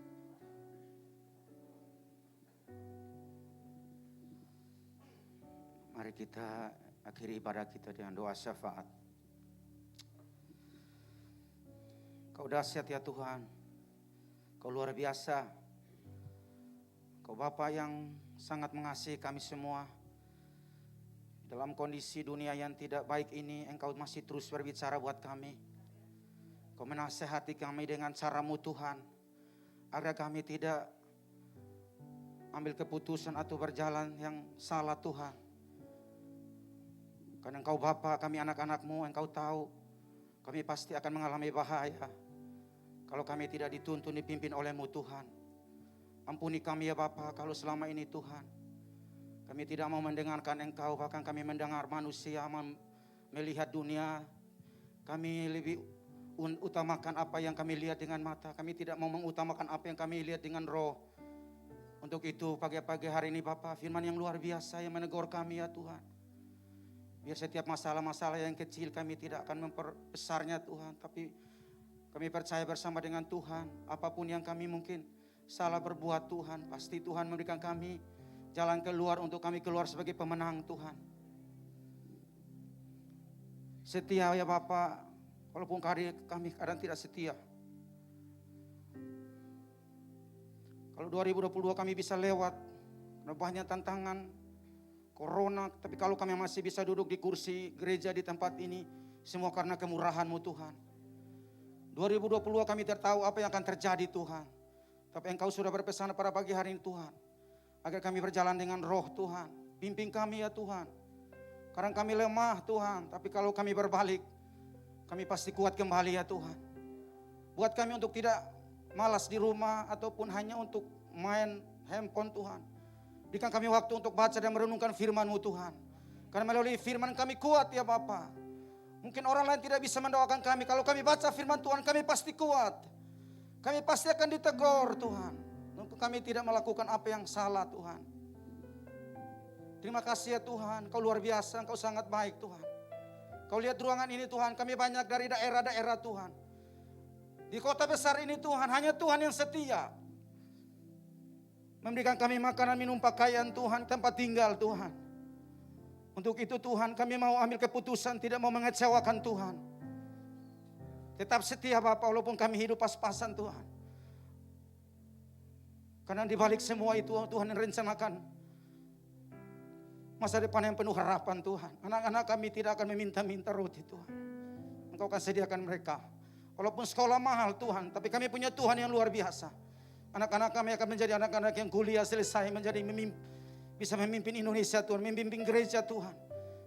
Speaker 7: Mari kita akhiri ibadah kita dengan doa syafaat. Kau dahsyat ya Tuhan, Kau luar biasa. Kau Bapa yang sangat mengasihi kami semua. Dalam kondisi dunia yang tidak baik ini, Engkau masih terus berbicara buat kami. Kau menasehati kami dengan cara-Mu Tuhan, agar kami tidak ambil keputusan atau berjalan yang salah Tuhan. Karena Engkau Bapa, kami anak-anak-Mu, Engkau tahu kami pasti akan mengalami bahaya kalau kami tidak dituntun dipimpin oleh-Mu Tuhan. Ampuni kami ya Bapa kalau selama ini Tuhan kami tidak mau mendengarkan Engkau, bahkan kami mendengar manusia, melihat dunia. Kami lebih utamakan apa yang kami lihat dengan mata. Kami tidak mau mengutamakan apa yang kami lihat dengan roh. Untuk itu pagi-pagi hari ini Bapa, firman yang luar biasa yang menegur kami ya Tuhan. Biar setiap masalah-masalah yang kecil kami tidak akan memperbesarnya Tuhan. Tapi kami percaya bersama dengan Tuhan, apapun yang kami mungkin salah berbuat Tuhan, pasti Tuhan memberikan kami jalan keluar untuk kami keluar sebagai pemenang Tuhan. Setia ya Bapa, walaupun kami kadang tidak setia. Kalau 2022 kami bisa lewat, karena banyak tantangan, corona, tapi kalau kami masih bisa duduk di kursi gereja di tempat ini, semua karena kemurahan-Mu Tuhan. 2022 kami tidak tahu apa yang akan terjadi Tuhan, tapi Engkau sudah berpesan pada pagi hari ini Tuhan, agar kami berjalan dengan roh Tuhan. Bimbing kami ya Tuhan. Karena kami lemah Tuhan, tapi kalau kami berbalik, kami pasti kuat kembali ya Tuhan. Buat kami untuk tidak malas di rumah ataupun hanya untuk main handphone Tuhan. Berikan kami waktu untuk baca dan merenungkan firman-Mu Tuhan. Karena melalui firman kami kuat ya Bapa. Mungkin orang lain tidak bisa mendoakan kami. Kalau kami baca firman Tuhan, kami pasti kuat. Kami pasti akan ditegur Tuhan. Untuk kami tidak melakukan apa yang salah Tuhan. Terima kasih ya Tuhan, Kau luar biasa, Kau sangat baik Tuhan. Kau lihat ruangan ini Tuhan, kami banyak dari daerah-daerah Tuhan. Di kota besar ini Tuhan, hanya Tuhan yang setia. Memberikan kami makanan, minum, pakaian Tuhan, tempat tinggal Tuhan. Untuk itu Tuhan, kami mau ambil keputusan, tidak mau mengecewakan Tuhan. Tetap setia Bapak, walaupun kami hidup pas-pasan Tuhan. Karena di balik semua itu Tuhan yang rencanakan masa depan yang penuh harapan Tuhan. Anak-anak kami tidak akan meminta-minta roti Tuhan. Engkau akan sediakan mereka. Walaupun sekolah mahal Tuhan, tapi kami punya Tuhan yang luar biasa. Anak-anak kami akan menjadi anak-anak yang kuliah selesai, menjadi bisa memimpin Indonesia Tuhan, memimpin gereja Tuhan.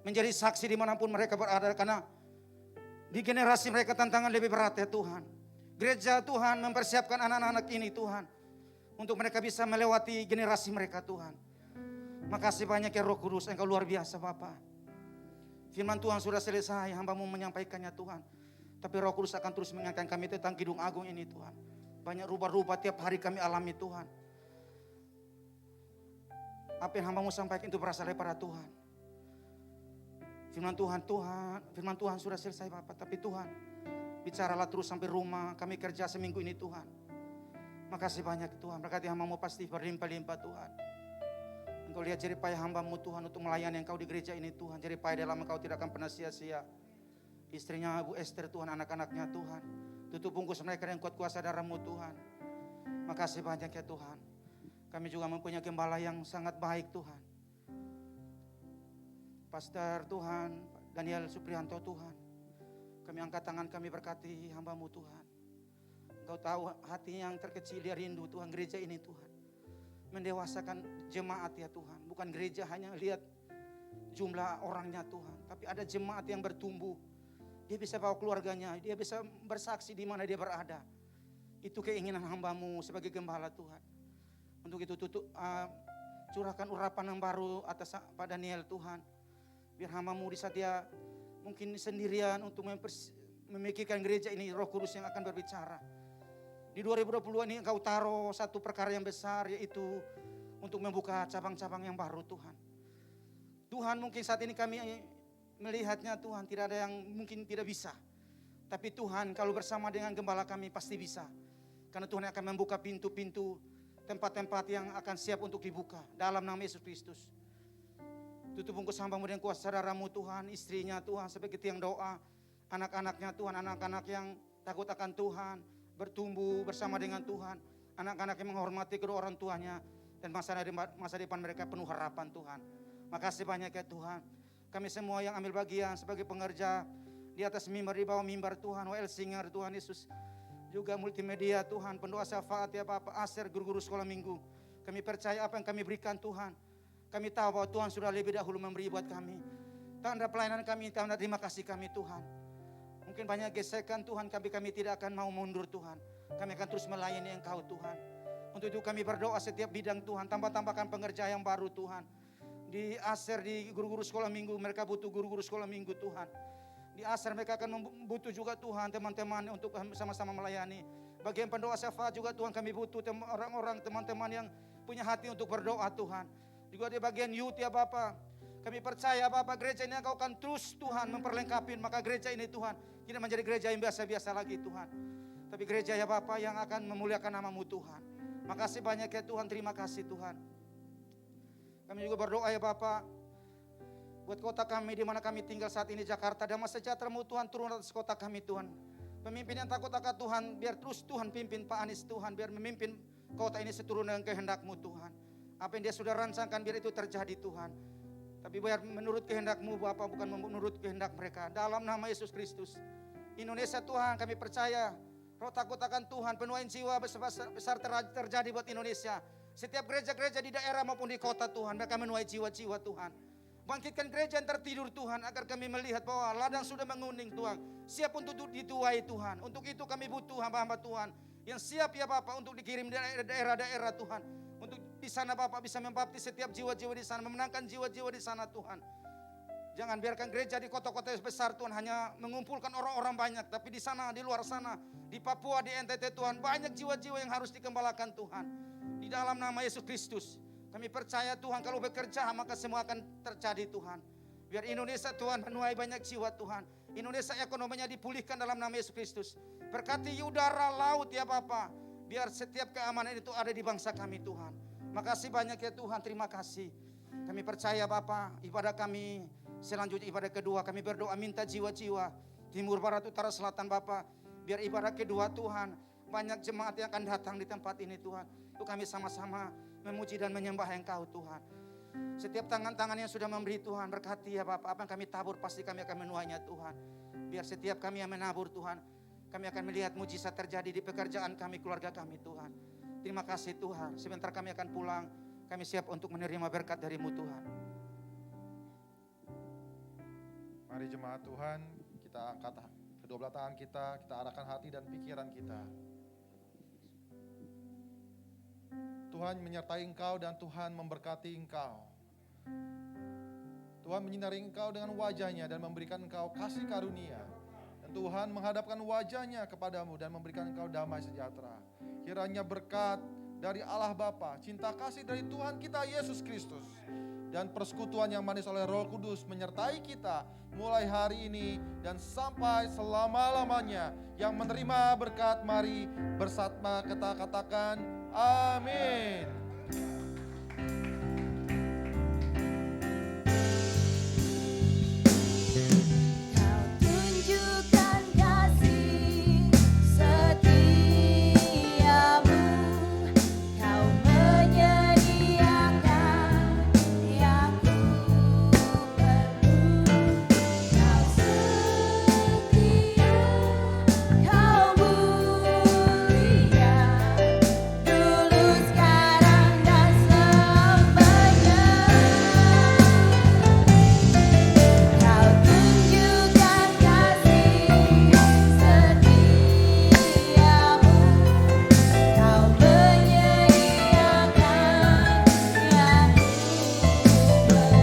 Speaker 7: Menjadi saksi dimanapun mereka berada, karena di generasi mereka tantangan lebih berat ya Tuhan. Gereja Tuhan mempersiapkan anak-anak ini Tuhan, untuk mereka bisa melewati generasi mereka Tuhan. Makasih banyak ya Roh Kudus, Engkau luar biasa Bapa. Firman Tuhan sudah selesai, hamba-Mu menyampaikannya Tuhan. Tapi Roh Kudus akan terus mengingatkan kami tentang Kidung Agung ini Tuhan. Banyak rubah-rubah tiap hari kami alami Tuhan. Apa yang hamba-Mu sampaikan itu berasal daripada Tuhan. Firman Tuhan sudah selesai Bapak. Tapi Tuhan, bicaralah terus sampai rumah, kami kerja seminggu ini Tuhan. Makasih banyak Tuhan, berkati hamba-Mu pasti berlimpah-limpah Tuhan. Engkau lihat jeripaya hamba-Mu Tuhan untuk melayani Engkau di gereja ini Tuhan. Jeripaya dalam Engkau tidak akan pernah sia-sia. Istrinya Bu Esther Tuhan, anak-anaknya Tuhan. Tutup bungkus mereka dengan kuat kuasa darah-Mu Tuhan. Makasih banyak ya Tuhan. Kami juga mempunyai gembala yang sangat baik Tuhan. Pastor Tuhan, Daniel Suprianto Tuhan. Kami angkat tangan kami berkati hamba-Mu Tuhan. Engkau tahu hati yang terkecil dia rindu Tuhan gereja ini Tuhan. Mendewasakan jemaat ya Tuhan. Bukan gereja hanya lihat jumlah orangnya Tuhan. Tapi ada jemaat yang bertumbuh. Dia bisa bawa keluarganya. Dia bisa bersaksi di mana dia berada. Itu keinginan hamba-Mu sebagai gembala Tuhan. Untuk itu curahkan urapan yang baru atas Pak Daniel Tuhan. Biar hamba-Mu di saat dia mungkin sendirian untuk memikirkan gereja ini. Roh Kudus yang akan berbicara. Di 2020 ini Engkau taruh satu perkara yang besar, yaitu untuk membuka cabang-cabang yang baru Tuhan. Tuhan, mungkin saat ini kami melihatnya Tuhan tidak ada yang mungkin tidak bisa. Tapi Tuhan, kalau bersama dengan gembala kami pasti bisa. Karena Tuhan akan membuka pintu-pintu, tempat-tempat yang akan siap untuk dibuka dalam nama Yesus Kristus. Tutup bungkus hamba-Mu dengan kuasa darah-Mu Tuhan, istrinya Tuhan sebagai tiang doa, anak-anaknya Tuhan, anak-anak yang takut akan Tuhan, bertumbuh bersama dengan Tuhan, anak-anak yang menghormati kedua orang tuanya, dan masa depan mereka penuh harapan Tuhan. Makasih banyak ya Tuhan. Kami semua yang ambil bagian sebagai pengerja di atas mimbar, di bawah mimbar Tuhan, WL Singer Tuhan Yesus, juga multimedia Tuhan, pendoa syafaat ya Bapak, Aser, guru-guru sekolah minggu. Kami percaya apa yang kami berikan Tuhan. Kami tahu bahwa Tuhan sudah lebih dahulu memberi buat kami. Tanda pelayanan kami, tanda terima kasih kami Tuhan. Mungkin banyak gesekan Tuhan, tapi kami tidak akan mau mundur Tuhan. Kami akan terus melayani Engkau Tuhan. Untuk itu kami berdoa setiap bidang Tuhan, tambah-tambahkan pengerja yang baru Tuhan. Di Aser, di guru-guru sekolah minggu, mereka butuh guru-guru sekolah minggu Tuhan. Di Aser mereka akan butuh juga Tuhan teman-teman untuk sama-sama melayani. Bagian pendoa syafaat juga Tuhan, kami butuh orang-orang teman-teman yang punya hati untuk berdoa Tuhan. Juga di bagian youth ya Bapak, kami percaya Bapak gereja ini Engkau akan terus Tuhan memperlengkapi. Maka gereja ini Tuhan tidak menjadi gereja yang biasa-biasa lagi Tuhan, tapi gereja ya Bapak yang akan memuliakan nama-Mu Tuhan. Makasih banyak ya Tuhan, terima kasih Tuhan. Kami juga berdoa ya Bapak, buat kota kami di mana kami tinggal saat ini Jakarta, damai sejahtera-Mu Tuhan turun atas kota kami Tuhan. Pemimpin yang takut akan Tuhan, biar terus Tuhan pimpin Pak Anies Tuhan, biar memimpin kota ini seturun dengan kehendak-Mu Tuhan. Apa yang dia sudah rancangkan biar itu terjadi Tuhan. Tapi biar menurut kehendak-Mu Bapak, bukan menurut kehendak mereka. Dalam nama Yesus Kristus. Indonesia Tuhan, kami percaya roh takut akan Tuhan, penuaian jiwa besar terjadi buat Indonesia. Setiap gereja-gereja di daerah maupun di kota Tuhan, mereka menuai jiwa-jiwa Tuhan. Bangkitkan gereja yang tertidur Tuhan, agar kami melihat bahwa ladang sudah menguning Tuhan. Siap untuk dituai Tuhan. Untuk itu kami butuh hamba-hamba Tuhan yang siap ya Bapak untuk dikirim di daerah-daerah Tuhan. Untuk di sana Bapak bisa membaptis setiap jiwa-jiwa di sana, memenangkan jiwa-jiwa di sana Tuhan. Jangan biarkan gereja di kota-kota besar Tuhan hanya mengumpulkan orang-orang banyak, tapi di sana, di luar sana, di Papua, di NTT Tuhan, banyak jiwa-jiwa yang harus dikembalakan Tuhan. Di dalam nama Yesus Kristus, kami percaya Tuhan kalau bekerja maka semua akan terjadi Tuhan. Biar Indonesia Tuhan menuai banyak jiwa Tuhan. Indonesia ekonominya dipulihkan dalam nama Yesus Kristus. Berkati udara, laut ya Bapak. Biar setiap keamanan itu ada di bangsa kami Tuhan. Makasih banyak ya Tuhan, terima kasih. Kami percaya Bapak, ibadah kami selanjutnya ibadah kedua. Kami berdoa minta jiwa-jiwa timur, barat, utara, selatan Bapak. Biar ibadah kedua Tuhan, banyak jemaat yang akan datang di tempat ini Tuhan. Untuk kami sama-sama memuji dan menyembah Engkau Tuhan. Setiap tangan-tangan yang sudah memberi Tuhan, berkati ya Bapak. Apa yang kami tabur pasti kami akan menuainya Tuhan. Biar setiap kami yang menabur Tuhan, kami akan melihat mujizat terjadi di pekerjaan kami, keluarga kami Tuhan. Terima kasih Tuhan. Sebentar kami akan pulang. Kami siap untuk menerima berkat dari-Mu Tuhan.
Speaker 8: Mari jemaat Tuhan, kita angkat kedua belah tangan kita arahkan hati dan pikiran kita. Tuhan menyertai engkau dan Tuhan memberkati engkau. Tuhan menyinari engkau dengan wajahnya dan memberikan engkau kasih karunia. Dan Tuhan menghadapkan wajahnya kepadamu dan memberikan engkau damai sejahtera. Kiranya berkat dari Allah Bapa, cinta kasih dari Tuhan kita Yesus Kristus, dan persekutuan yang manis oleh Roh Kudus menyertai kita mulai hari ini dan sampai selama-lamanya. Yang menerima berkat, mari bersama kita katakan amin.
Speaker 3: Kau tunjukkan kasih setiamu, Kau menyediakan yang ku perlu. Kau setia, Kau mulia, dulu, sekarang, dan selamanya. Kau tunjukkan kasih setiamu, Kau menyediakan yang ku perlu.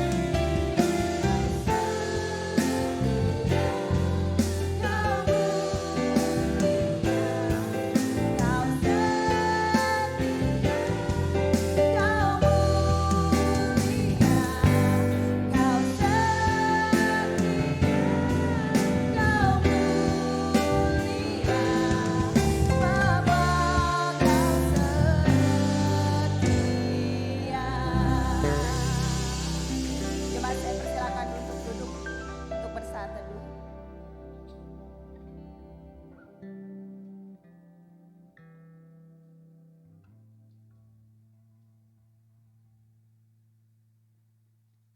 Speaker 3: Kau mulia, Bapa, Kau setia, Kau setia,
Speaker 2: Jemaat saya persilakan untuk duduk, untuk bersaat teduh.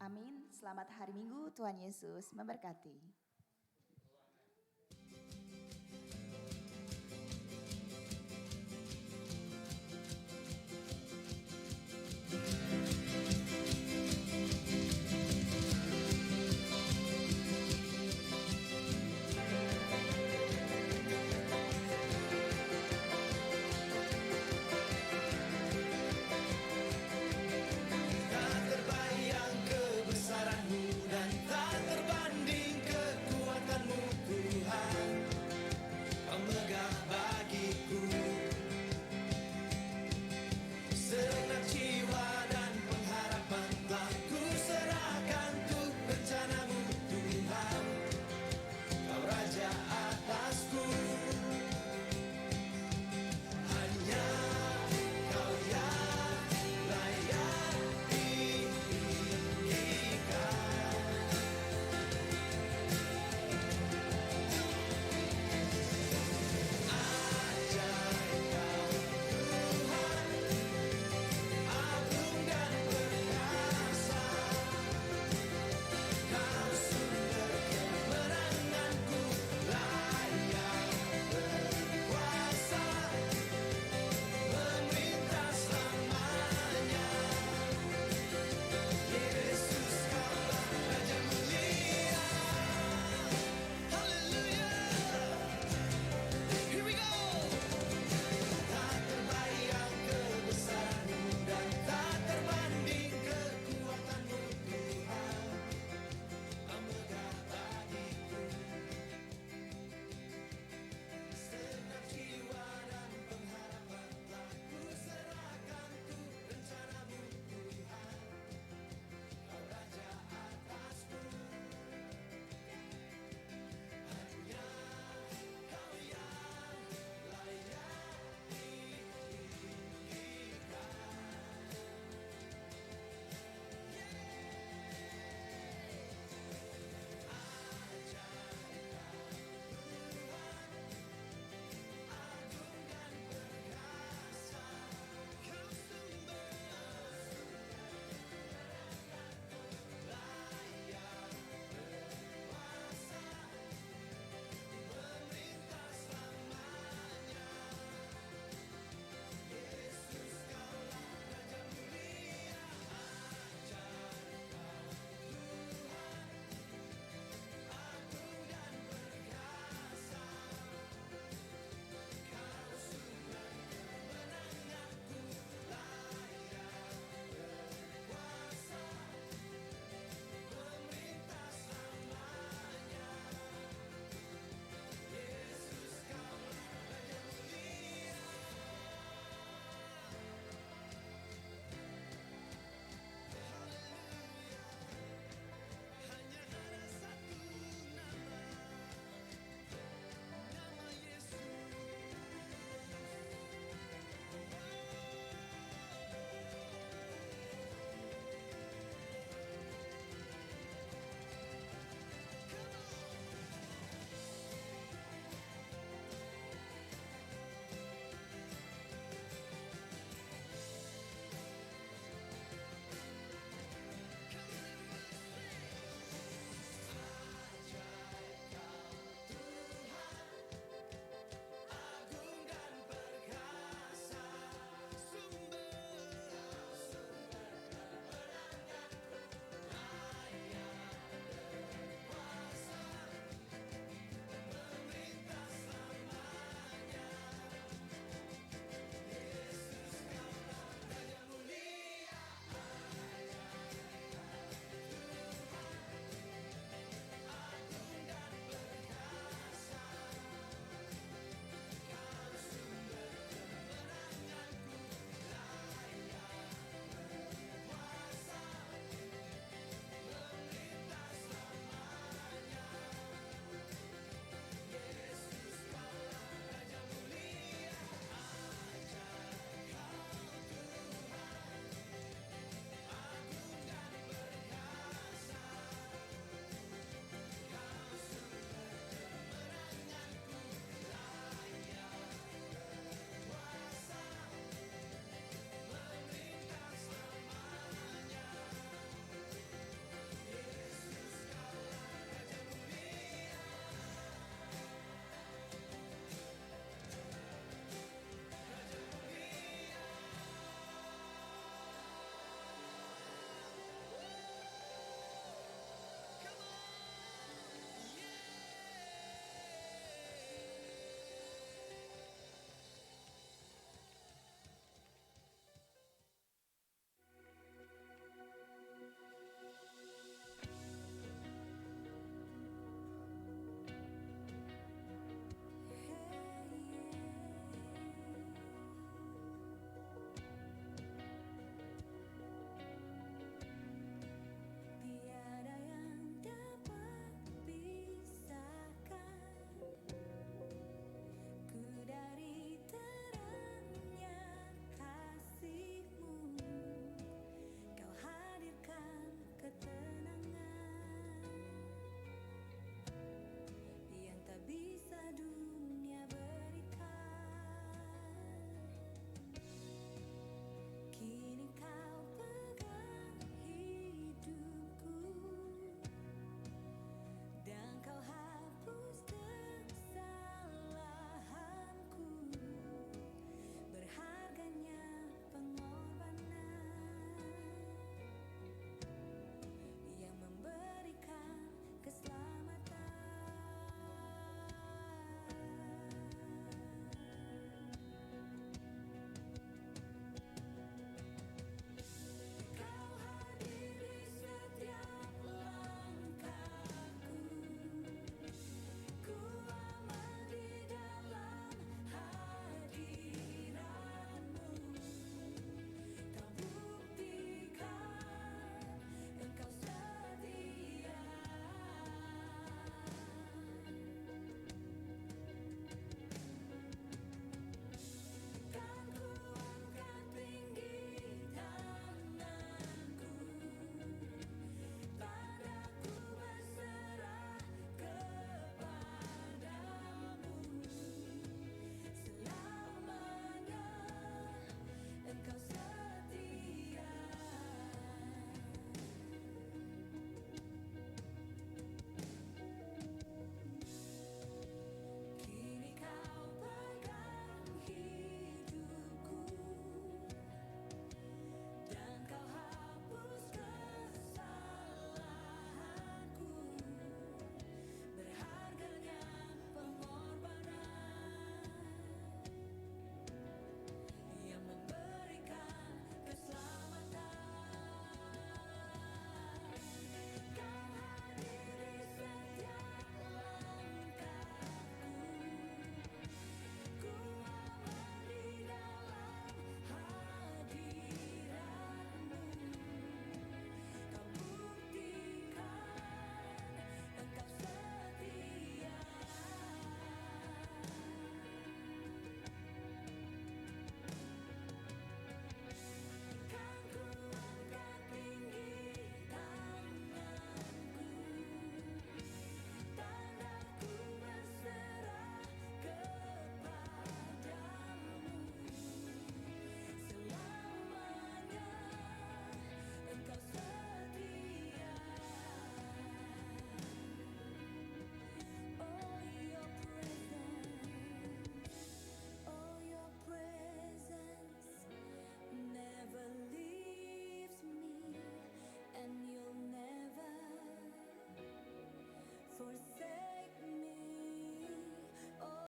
Speaker 2: Amin. Selamat hari Minggu, Tuhan Yesus memberkati.